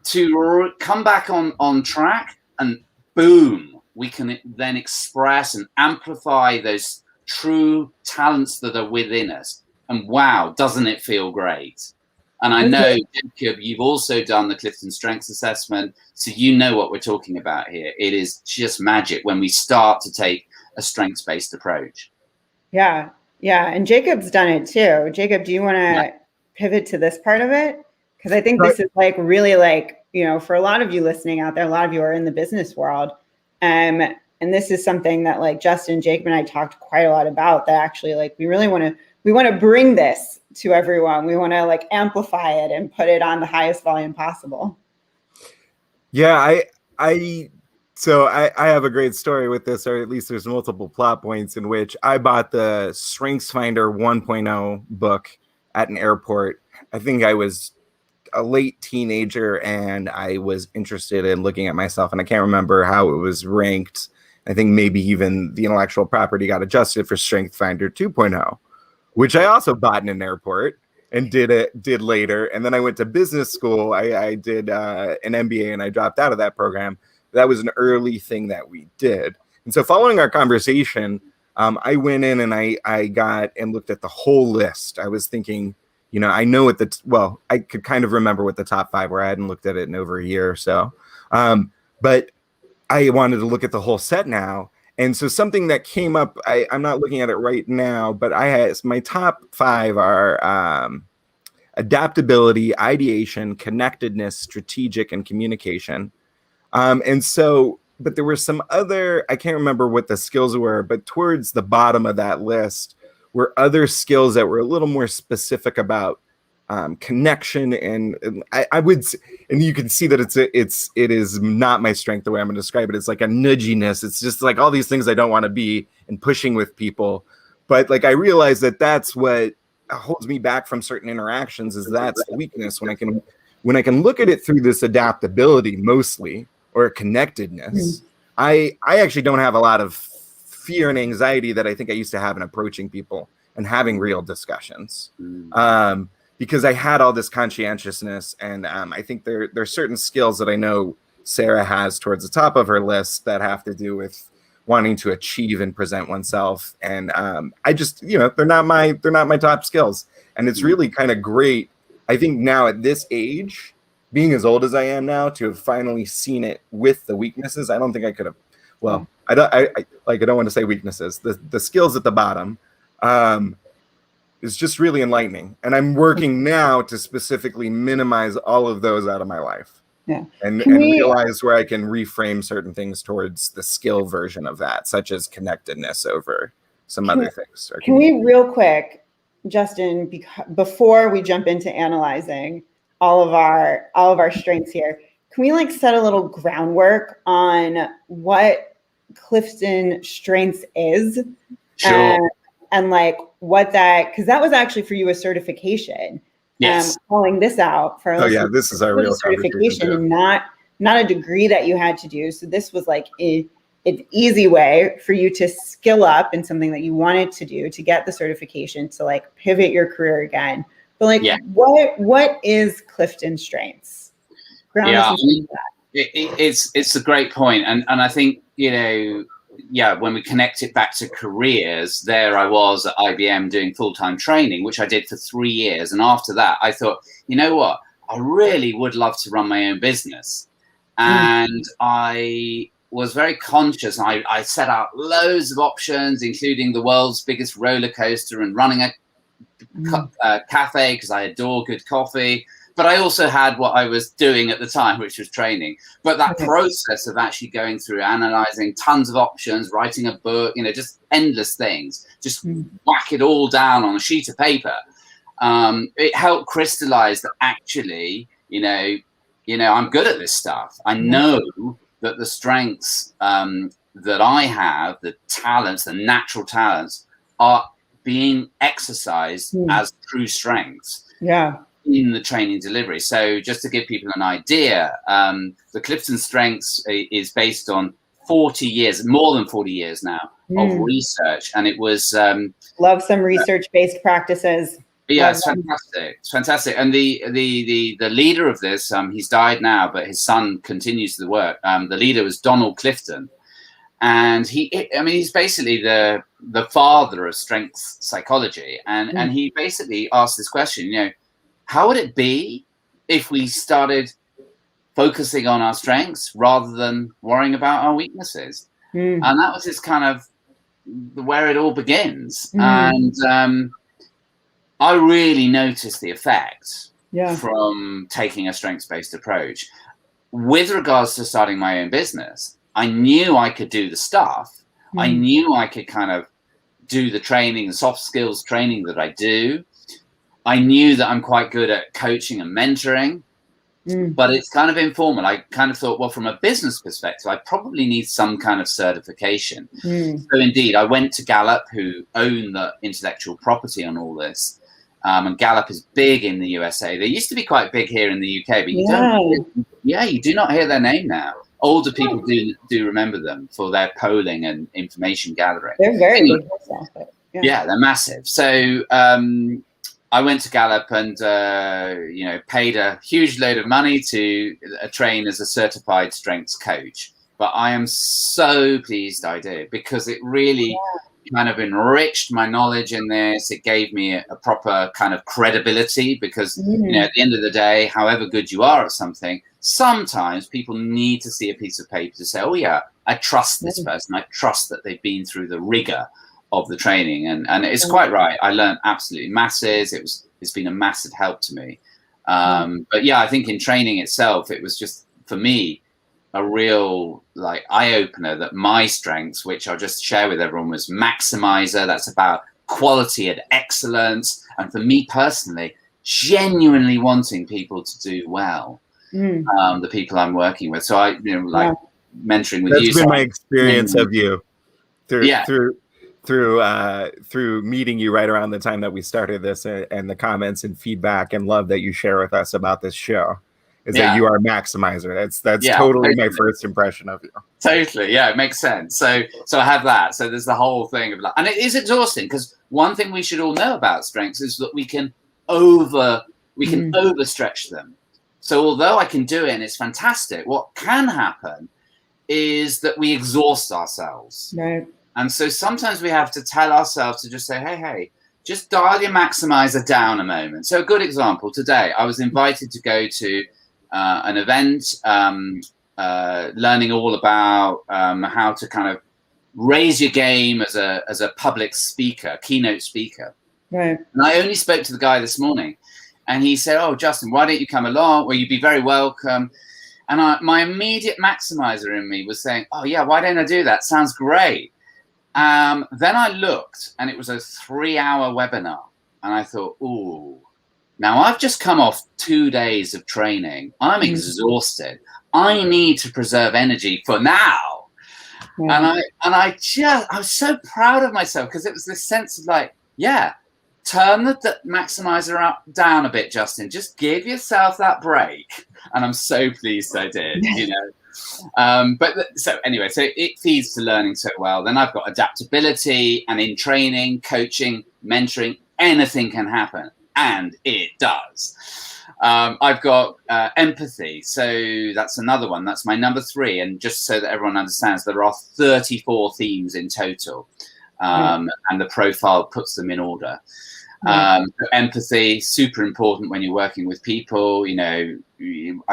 to come back on track, and boom, we can then express and amplify those true talents that are within us. And wow, doesn't it feel great? And I know, Jacob, you've also done the Clifton Strengths Assessment, so you know what we're talking about here. It is just magic when we start to take a strengths-based approach. Yeah, and Jacob's done it too. Jacob, do you want to pivot to this part of it? Because I think this is like really like, you know, for a lot of you listening out there, a lot of you are in the business world. And this is something that like Justin, Jacob, and I talked quite a lot about, that actually like we want to bring this to everyone. We want to like amplify it and put it on the highest volume possible. Yeah, I So I have a great story with this, or at least there's multiple plot points in which I bought the StrengthsFinder 1.0 book at an airport. I think I was a late teenager and I was interested in looking at myself, and I can't remember how it was ranked. I think maybe even the intellectual property got adjusted for StrengthsFinder 2.0, which I also bought in an airport and did later. And then I went to business school. I did an MBA and I dropped out of that program. That was an early thing that we did. And so following our conversation, I went in and I got and looked at the whole list. I was thinking, I know I could kind of remember what the top 5 were. I hadn't looked at it in over a year or so. But I wanted to look at the whole set now. And so something that came up, I'm not looking at it right now, but my top 5 are adaptability, ideation, connectedness, strategic, and communication. But there were some other, I can't remember what the skills were, but towards the bottom of that list were other skills that were a little more specific about connection. And I would, and you can see that it is not my strength the way I'm going to describe it. It's like a nudginess. It's just like all these things I don't want to be and pushing with people. But like, I realize that that's what holds me back from certain interactions, is that's the weakness when I can look at it through this adaptability mostly, or connectedness. I actually don't have a lot of fear and anxiety that I think I used to have in approaching people and having real discussions, because I had all this conscientiousness. And I think there are certain skills that I know Sara has towards the top of her list that have to do with wanting to achieve and present oneself. And I just, they're not my top skills. And it's really kind of great, I think, now at this age, being as old as I am now, to have finally seen it with the weaknesses. I don't think I could have. Well, I don't want to say weaknesses. The skills at the bottom is just really enlightening, and I'm working now to specifically minimize all of those out of my life. Yeah, and realize where I can reframe certain things towards the skill version of that, such as connectedness over some other things. Can we real quick, Justin, before we jump into analyzing all of our strengths here, can we set a little groundwork on what Clifton Strengths is? Sure. And what because that was actually for you a certification. Yes. Calling this out for this is our real certification, and not a degree that you had to do. So this was an easy way for you to skill up in something that you wanted to do to get the certification to pivot your career again. But what is Clifton Strengths? It's a great point, and I think when we connect it back to careers, there I was at IBM doing full-time training, which I did for 3 years, and after that I thought, you know what, I really would love to run my own business, and I was very conscious. I set out loads of options, including the world's biggest roller coaster and running a cafe, because I adore good coffee. But I also had what I was doing at the time, which was training. But that process of actually going through, analyzing tons of options, writing a book, just endless things, just whack it all down on a sheet of paper. It helped crystallize that actually, I'm good at this stuff. I know that the strengths that I have, the talents, the natural talents, are being exercised as true strengths in the training delivery. So just to give people an idea, the Clifton Strengths is based on 40 years, more than 40 years now, of research. And it was love some research-based practices. Yeah, it's fantastic. It's fantastic. And the leader of this, he's died now, but his son continues the work. The leader was Donald Clifton. And he's basically the father of strength psychology. And he basically asked this question, how would it be if we started focusing on our strengths rather than worrying about our weaknesses? And that was his kind of where it all begins. And I really noticed the effect from taking a strengths-based approach. With regards to starting my own business, I knew I could do the stuff. I knew I could kind of do the training, the soft skills training that I do. I knew that I'm quite good at coaching and mentoring. but it's kind of informal. I kind of thought, well, from a business perspective, I probably need some kind of certification. So indeed, I went to Gallup, who own the intellectual property on all this. And Gallup is big in the USA. They used to be quite big here in the UK, but you do not hear their name now. Older people do remember them for their polling and information gathering. They're very big. Yeah, they're massive. So I went to Gallup and paid a huge load of money to train as a certified strengths coach. But I am so pleased I did, because it really kind of enriched my knowledge in this. It gave me a proper kind of credibility, because at the end of the day, however good you are at something, sometimes people need to see a piece of paper to say, oh yeah, I trust this person. I trust that they've been through the rigor of the training. And it's quite right. I learned absolutely masses. It's been a massive help to me. But yeah, I think in training itself, it was just, for me, a real eye-opener that my strengths, which I'll just share with everyone, was maximizer. That's about quality and excellence. And for me personally, genuinely wanting people to do well, the people I'm working with. So I, mentoring with you. That's been my experience of you through meeting you right around the time that we started this, and the comments and feedback and love that you share with us about this show. That you are a maximizer. That's totally my first impression of you. Totally, yeah, it makes sense. So I have that. So there's the whole thing of and it is exhausting, because one thing we should all know about strengths is that we can overstretch them. So although I can do it and it's fantastic, what can happen is that we exhaust ourselves. Right. And so sometimes we have to tell ourselves to just say, hey, just dial your maximizer down a moment. So a good example today, I was invited to go to an event, learning all about how to kind of raise your game as a public speaker, keynote speaker. Right. And I only spoke to the guy this morning, and he said, "Oh, Justin, why don't you come along? Well, you'd be very welcome." And my immediate maximizer in me was saying, "Oh yeah, why don't I do that? Sounds great." Then I looked, and it was a 3-hour webinar, and I thought, "Ooh." Now, I've just come off 2 days of training. I'm exhausted. I need to preserve energy for now. Yeah. And I was so proud of myself, because it was this sense of turn the maximizer down a bit, Justin. Just give yourself that break. And I'm so pleased I did, So anyway, so it feeds to learning so well. Then I've got adaptability, and in training, coaching, mentoring, anything can happen. And it does. I've got empathy. So that's another one. That's my number 3. And just so that everyone understands, there are 34 themes in total. And the profile puts them in order. Empathy, super important when you're working with people. I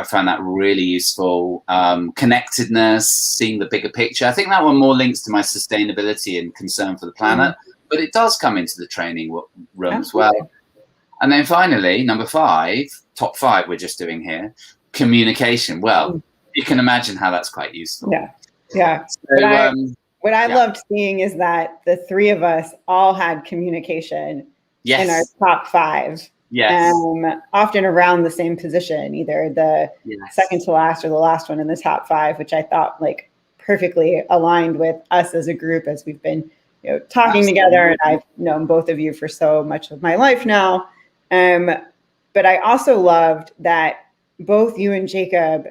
found that really useful. Connectedness, seeing the bigger picture. I think that one more links to my sustainability and concern for the planet. But it does come into the training room as well. And then finally, number 5, top 5 we're just doing here, communication. Well, you can imagine how that's quite useful. Yeah. So, what I loved seeing is that the 3 of us all had communication in our top 5. Yes. Often around the same position, either the second to last or the last one in the top 5, which I thought perfectly aligned with us as a group, as we've been talking together, and I've known both of you for so much of my life now. But I also loved that both you and Jacob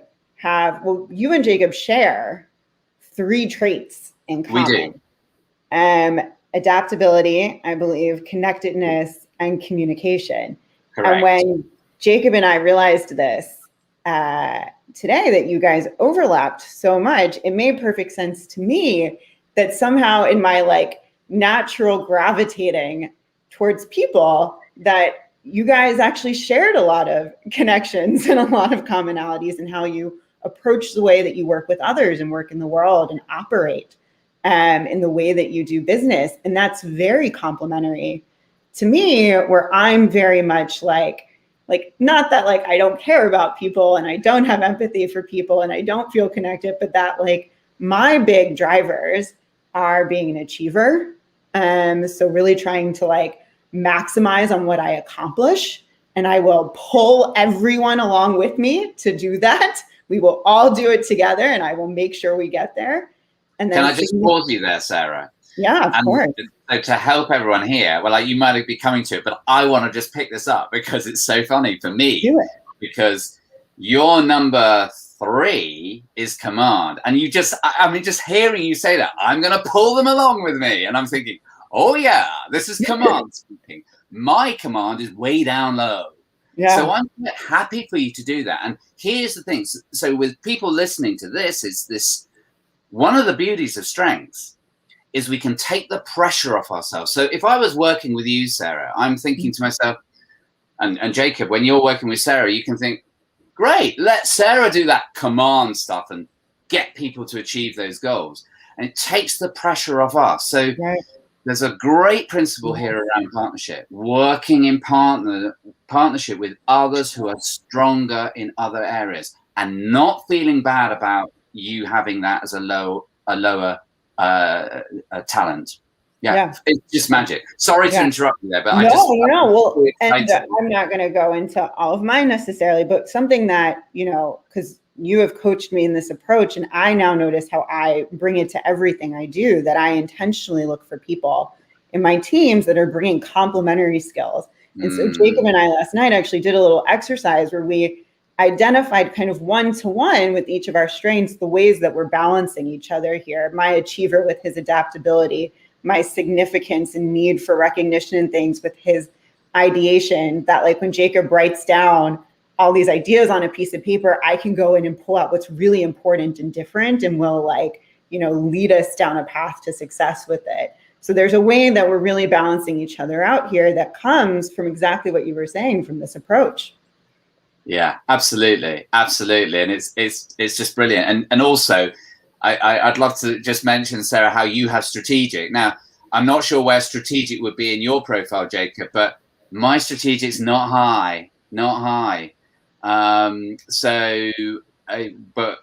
you and Jacob share 3 traits in common. We do. Adaptability, I believe, connectedness, and communication. Correct. And when Jacob and I realized this today, that you guys overlapped so much, it made perfect sense to me that somehow in my natural gravitating towards people, that you guys actually shared a lot of connections and a lot of commonalities in how you approach the way that you work with others and work in the world and operate in the way that you do business. And that's very complementary to me, where I'm very much not that I don't care about people and I don't have empathy for people and I don't feel connected, but that my big drivers are being an achiever. So really trying to maximize on what I accomplish and I will pull everyone along with me to do that. We will all do it together, and I will make sure we get there. And then can I just pause you there, Sarah? Yeah, of course. So to help everyone here, well, like you might be coming to it, but I want to just pick this up because it's so funny for me. Do it. Because your number 3 is command. And you just, I mean, just hearing you say that, I'm going to pull them along with me. And I'm thinking, oh yeah, this is command speaking. My command is way down low. Yeah. So I'm happy for you to do that. And here's the thing. So with people listening to this, is this one of the beauties of strengths is we can take the pressure off ourselves. So if I was working with you, Sarah, I'm thinking to myself, and Jacob, when you're working with Sarah, you can think, great, let Sarah do that command stuff and get people to achieve those goals. And it takes the pressure off us. So there's a great principle here around partnership, working in partnership with others who are stronger in other areas and not feeling bad about you having that as a lower talent. Yeah, it's just magic. Sorry to interrupt you there, but Well, and I'm not going to go into all of mine necessarily, but something that, because you have coached me in this approach, and I now notice how I bring it to everything I do, that I intentionally look for people in my teams that are bringing complementary skills. And so Jacob and I last night actually did a little exercise where we identified kind of one-to-one with each of our strengths, the ways that we're balancing each other here. My achiever with his adaptability, my significance and need for recognition and things with his ideation, that like when Jacob writes down all these ideas on a piece of paper, I can go in and pull out what's really important and different and will lead us down a path to success with it. So there's a way that we're really balancing each other out here that comes from exactly what you were saying from this approach. Yeah, absolutely. Absolutely. And it's just brilliant. And also, I'd love to just mention, Sarah, how you have strategic. Now, I'm not sure where strategic would be in your profile, Jacob, but my strategic's not high. But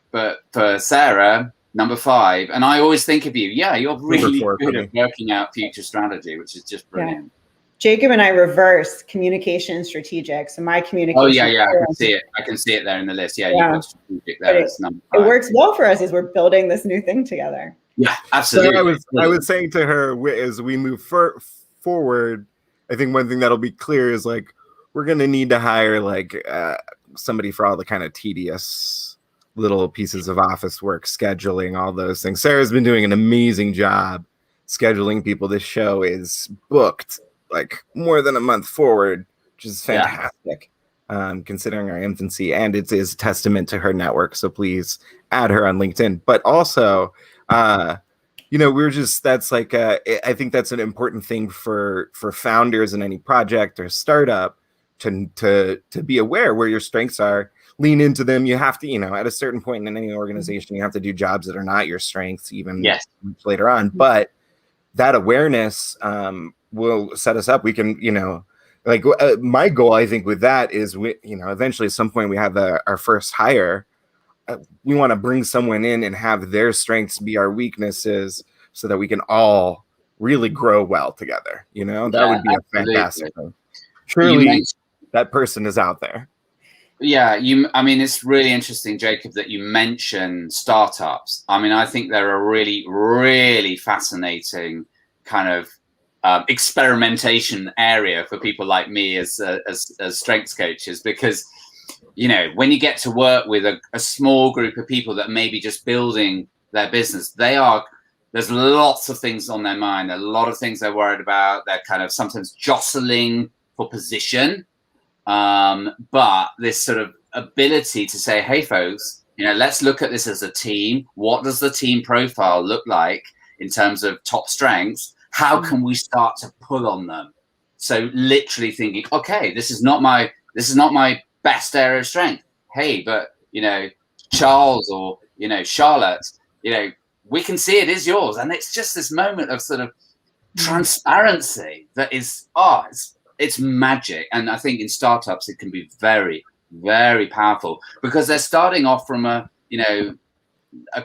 for Sarah, number 5, and I always think of you, you're really good at working out future strategy, which is just brilliant. Yeah. Jacob and I reverse communication strategic. So my communication. Oh yeah, I can see it. I can see it there in the list. Yeah. You've got strategic there. It's number 5. It works well for us as we're building this new thing together. Yeah, absolutely. So I was saying to her, as we move forward, I think one thing that'll be clear is we're going to need to hire somebody for all the kind of tedious little pieces of office work, scheduling, all those things. Sarah's been doing an amazing job scheduling people. This show is booked more than a month forward, which is fantastic, considering our infancy, and it is testament to her network. So please add her on LinkedIn. But also, I think that's an important thing for founders in any project or startup to be aware where your strengths are, lean into them. You have to, at a certain point in any organization, you have to do jobs that are not your strengths, even later on. But that awareness will set us up. We can, my goal, I think, with that is, eventually at some point we have our first hire. We want to bring someone in and have their strengths be our weaknesses so that we can all really grow well together. That would be a fantastic thing. Truly, that person is out there. Yeah, it's really interesting, Jacob, that you mention startups. I think they're a really, really fascinating kind of experimentation area for people like me as strengths coaches, because when you get to work with a small group of people that may be just building their business, there's lots of things on their mind, a lot of things they're worried about. They're kind of sometimes jostling for position, but this sort of ability to say, hey folks, let's look at this as a team. What does the team profile look like in terms of top strengths? How can we start to pull on them? So literally thinking, okay, this is not my best area of strength. Hey, but Charles or Charlotte, we can see it is yours, and it's just this moment of sort of transparency that is it's magic. And I think in startups it can be very, very powerful because they're starting off from a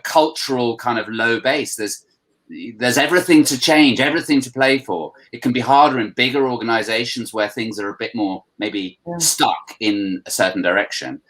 cultural kind of low base. there's everything to change, everything to play for. It can be harder in bigger organizations where things are a bit more maybe stuck in a certain direction.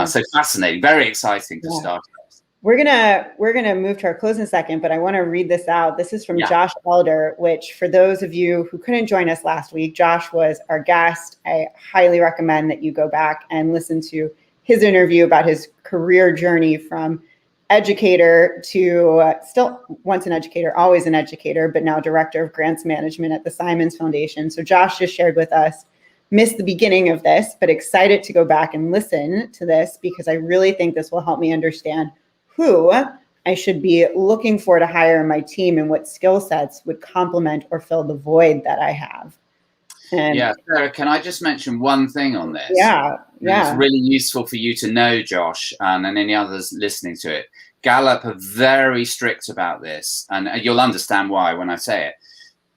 So fascinating, very exciting for startups. We're gonna move to our close in a second, but I want to read this out. This is from Josh Elder, which for those of you who couldn't join us last week, Josh was our guest. I highly recommend that you go back and listen to his interview about his career journey from educator to still once an educator, always an educator, but now director of grants management at the Simons Foundation. So Josh just shared with us, missed the beginning of this, but excited to go back and listen to this because I really think this will help me understand who I should be looking for to hire in my team and what skill sets would complement or fill the void that I have. And Sarah, can I just mention one thing on this? It's really useful for you to know, Josh, and any others listening to it. Gallup are very strict about this, and you'll understand why when I say it.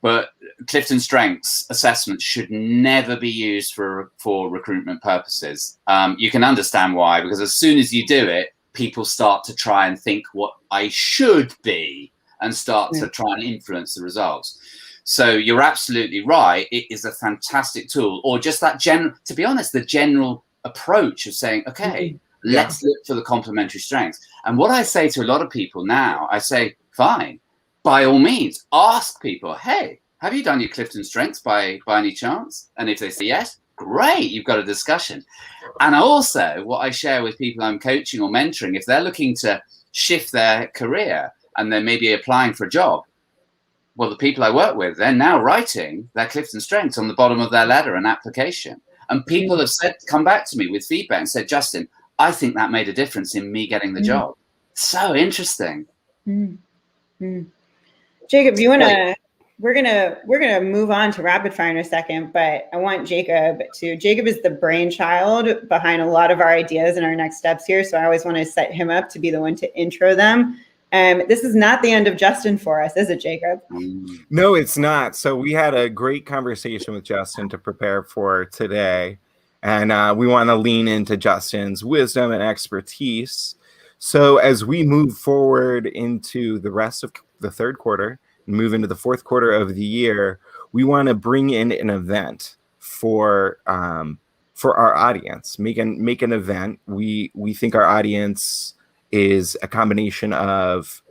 But Clifton Strengths assessments should never be used for recruitment purposes. You can understand why, because as soon as you do it, people start to try and think what I should be and start to try and influence the results. So you're absolutely right. It is a fantastic tool, or just that to be honest, the general approach of saying, okay, let's look for the complementary strengths. And what I say to a lot of people now, I say, fine, by all means, ask people, hey, have you done your Clifton Strengths by any chance? And if they say yes, great, you've got a discussion. And also what I share with people I'm coaching or mentoring, if they're looking to shift their career and they're maybe applying for a job, well, the people I work with, they're now writing their Clifton Strengths on the bottom of their letter and application. And people have come back to me with feedback and said, Justin, I think that made a difference in me getting the job. So interesting. Jacob, you want to, we're gonna move on to rapid fire in a second, but I want Jacob is the brainchild behind a lot of our ideas and our next steps here. So I always want to set him up to be the one to intro them. This is not the end of Justin for us, is it, Jacob? No, it's not. So we had a great conversation with Justin to prepare for today. And we want to lean into Justin's wisdom and expertise. So as we move forward into the rest of the third quarter and move into the fourth quarter of the year, we want to bring in an event for our audience. Make an event. We think our audience is a combination of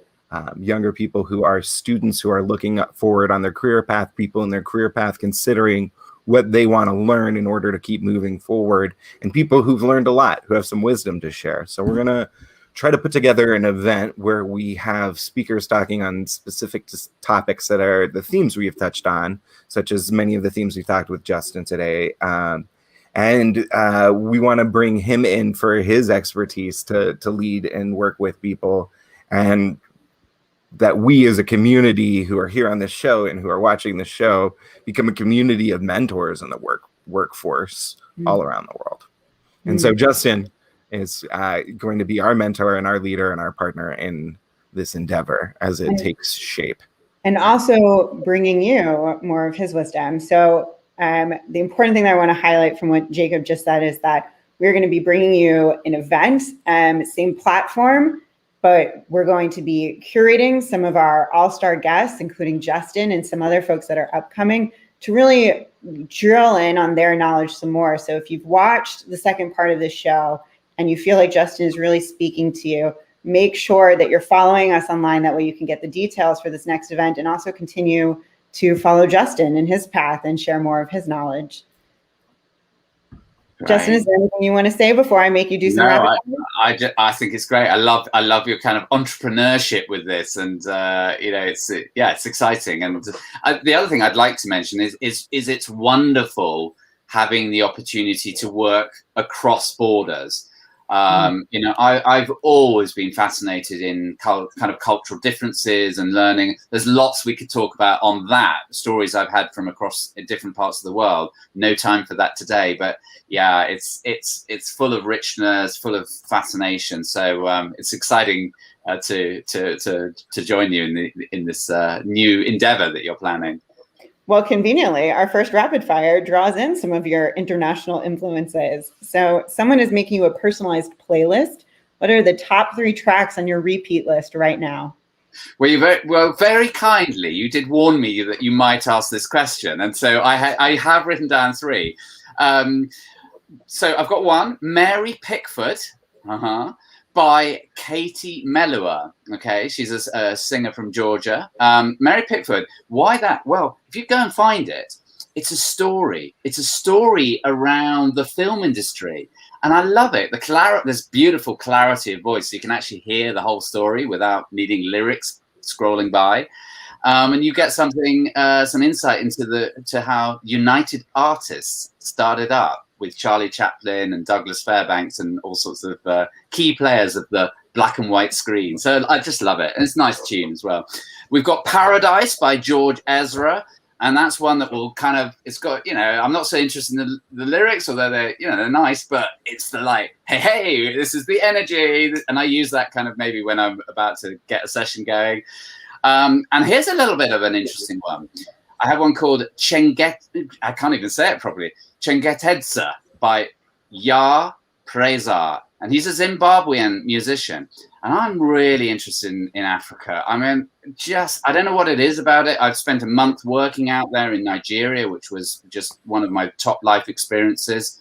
younger people who are students who are looking forward on their career path, people in their career path considering what they want to learn in order to keep moving forward, and people who've learned a lot, who have some wisdom to share. So we're going to try to put together an event where we have speakers talking on specific topics that are the themes we've touched on, such as many of the themes we talked with Justin today. And we want to bring him in for his expertise to lead and work with people, and that we as a community who are here on this show and who are watching the show become a community of mentors in the workforce all around the world. And so Justin is going to be our mentor and our leader and our partner in this endeavor as it takes shape. And also bringing you more of his wisdom. So the important thing that I want to highlight from what Jacob just said is that we're going to be bringing you an event, same platform, but we're going to be curating some of our all-star guests, including Justin and some other folks that are upcoming, to really drill in on their knowledge some more. So if you've watched the second part of this show and you feel like Justin is really speaking to you, make sure that you're following us online. That way you can get the details for this next event and also continue to follow Justin in his path and share more of his knowledge. Right. Justin, is there anything you want to say before I make you do some rapid fire? I think it's great. I love your kind of entrepreneurship with this, and it's exciting. And the other thing I'd like to mention is it's wonderful having the opportunity to work across borders. I've always been fascinated in kind of cultural differences and learning. There's lots we could talk about on that, stories I've had from across different parts of the world. No time for that today, but yeah, it's full of richness, full of fascination. So it's exciting to join you in this new endeavor that you're planning. Well, conveniently, our first rapid fire draws in some of your international influences. So someone is making you a personalized playlist. What are the top 3 tracks on your repeat list right now? Well, very kindly, you did warn me that you might ask this question, and so I have written down three. So I've got one, Mary Pickford, by Katie Melua. Okay, she's a singer from Georgia. Mary Pickford. Why that? Well, if you go and find it, it's a story. It's a story around the film industry. And I love it. This beautiful clarity of voice. So you can actually hear the whole story without needing lyrics scrolling by. And you get some insight into how United Artists started up with Charlie Chaplin and Douglas Fairbanks and all sorts of key players of the black and white screen. So I just love it. And it's a nice tune as well. We've got Paradise by George Ezra. And that's one that will it's got, I'm not so interested in the lyrics, although they're nice, but it's the hey, this is the energy. And I use that kind of maybe when I'm about to get a session going. And here's a little bit of an interesting one. I have one called I can't even say it properly. Chengetedza by Ya Preza. And he's a Zimbabwean musician. And I'm really interested in Africa. I mean, I don't know what it is about it. I've spent a month working out there in Nigeria, which was just one of my top life experiences.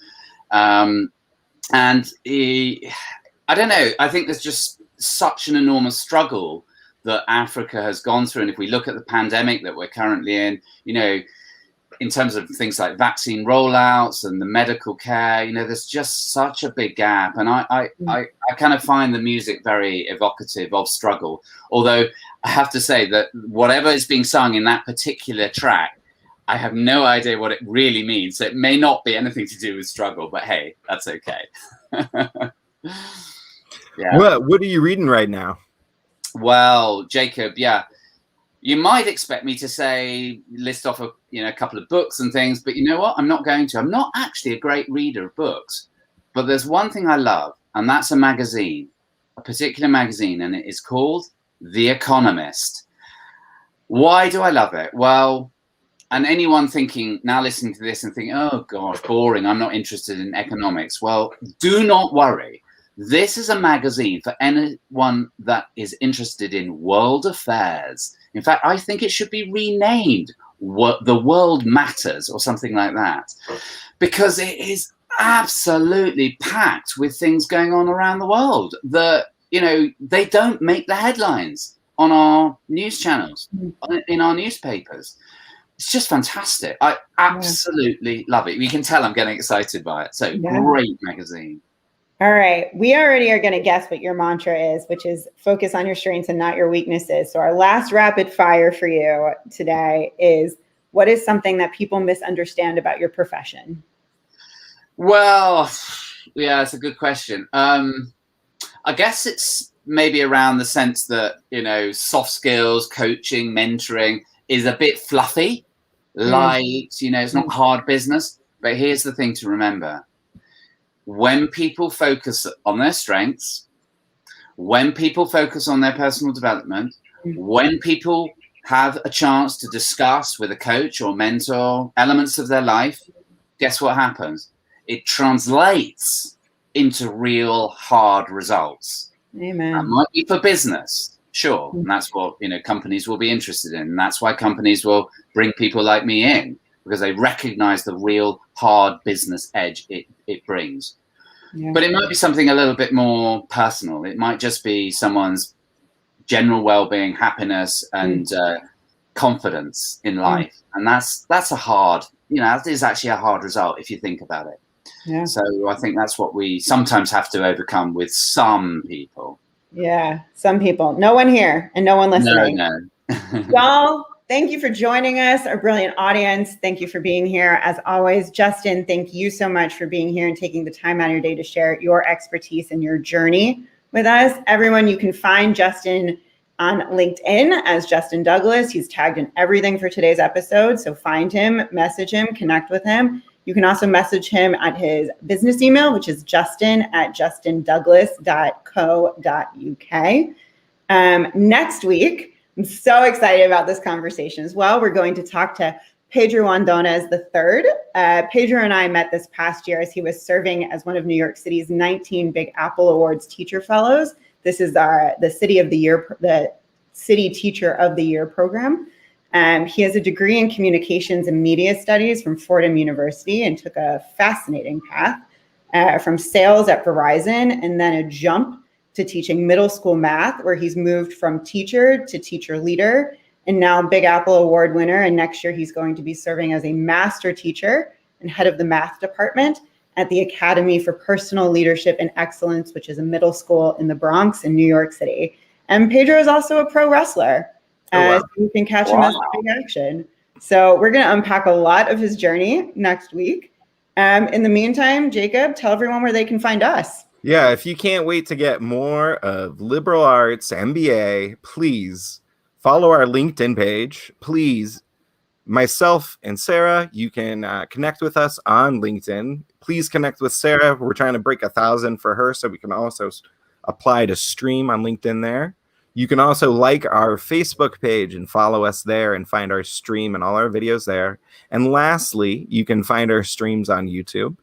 I don't know. I think there's just such an enormous struggle that Africa has gone through. And if we look at the pandemic that we're currently in, in terms of things like vaccine rollouts and the medical care, there's just such a big gap. And I kind of find the music very evocative of struggle. Although I have to say that whatever is being sung in that particular track, I have no idea what it really means. So it may not be anything to do with struggle, but hey, that's okay. Yeah. What are you reading right now? Well, Jacob, yeah. You might expect me to list off a couple of books and things, but you know what? I'm not going to. I'm not actually a great reader of books, but there's one thing I love, and that's a magazine, a particular magazine, and it is called The Economist. Why do I love it? Well, and anyone now listening to this and thinking, oh gosh, boring, I'm not interested in economics. Well, do not worry. This is a magazine for anyone that is interested in world affairs. In fact, I think it should be renamed The World Matters or something like that, because it is absolutely packed with things going on around the world that, they don't make the headlines on our news channels, in our newspapers. It's just fantastic. I absolutely love it. You can tell I'm getting excited by it. So great magazine. All right. We already are going to guess what your mantra is, which is focus on your strengths and not your weaknesses. So our last rapid fire for you today is, what is something that people misunderstand about your profession? Well, yeah, it's a good question. I guess it's maybe around the sense that, soft skills, coaching, mentoring is a bit fluffy, light, it's not hard business. But here's the thing to remember. When people focus on their strengths, when people focus on their personal development, when people have a chance to discuss with a coach or mentor elements of their life, guess what happens? It translates into real hard results. Amen. That might be for business, sure. And that's what companies will be interested in. And that's why companies will bring people like me in, because they recognize the real hard business edge it brings. Yeah. But it might be something a little bit more personal. It might just be someone's general well-being, happiness, and confidence in life. And that's a hard, that is actually a hard result if you think about it. Yeah. So I think that's what we sometimes have to overcome with some people. Yeah, some people. No one here and no one listening. No. Y'all, thank you for joining us, our brilliant audience. Thank you for being here. As always, Justin, thank you so much for being here and taking the time out of your day to share your expertise and your journey with us. Everyone, you can find Justin on LinkedIn as Justin Douglas. He's tagged in everything for today's episode. So find him, message him, connect with him. You can also message him at his business email, which is justin@justindouglas.co.uk. Next week, I'm so excited about this conversation as well. We're going to talk to Pedro Andones III. Pedro and I met this past year as he was serving as one of New York City's 19 Big Apple Awards Teacher Fellows. This is the City of the Year, the City Teacher of the Year program. He has a degree in communications and media studies from Fordham University and took a fascinating path from sales at Verizon and then a jump to teaching middle school math, where he's moved from teacher to teacher leader and now Big Apple Award winner. And next year he's going to be serving as a master teacher and head of the math department at the Academy for Personal Leadership and Excellence, which is a middle school in the Bronx in New York City. And Pedro is also a pro wrestler. So you can catch him as big action. So we're going to unpack a lot of his journey next week. In the meantime, Jacob, tell everyone where they can find us. Yeah, if you can't wait to get more of Liberal Arts MBA, please follow our LinkedIn page. Please, myself and Sara, you can connect with us on LinkedIn. Please connect with Sara. We're trying to break 1,000 for her, so we can also apply to stream on LinkedIn there. You can also like our Facebook page and follow us there and find our stream and all our videos there. And lastly, you can find our streams on YouTube.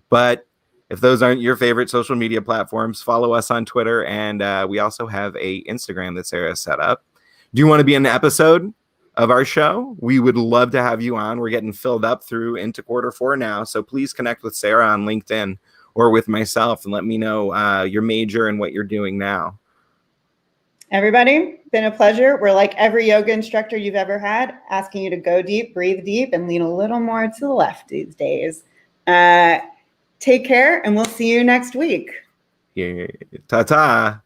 But if those aren't your favorite social media platforms, follow us on Twitter. And we also have a Instagram that Sara set up. Do you want to be in an episode of our show? We would love to have you on. We're getting filled up through into Q4 now. So please connect with Sara on LinkedIn or with myself and let me know your major and what you're doing now. Everybody, been a pleasure. We're like every yoga instructor you've ever had, asking you to go deep, breathe deep, and lean a little more to the left these days. Take care, and we'll see you next week. Yeah. Ta-ta.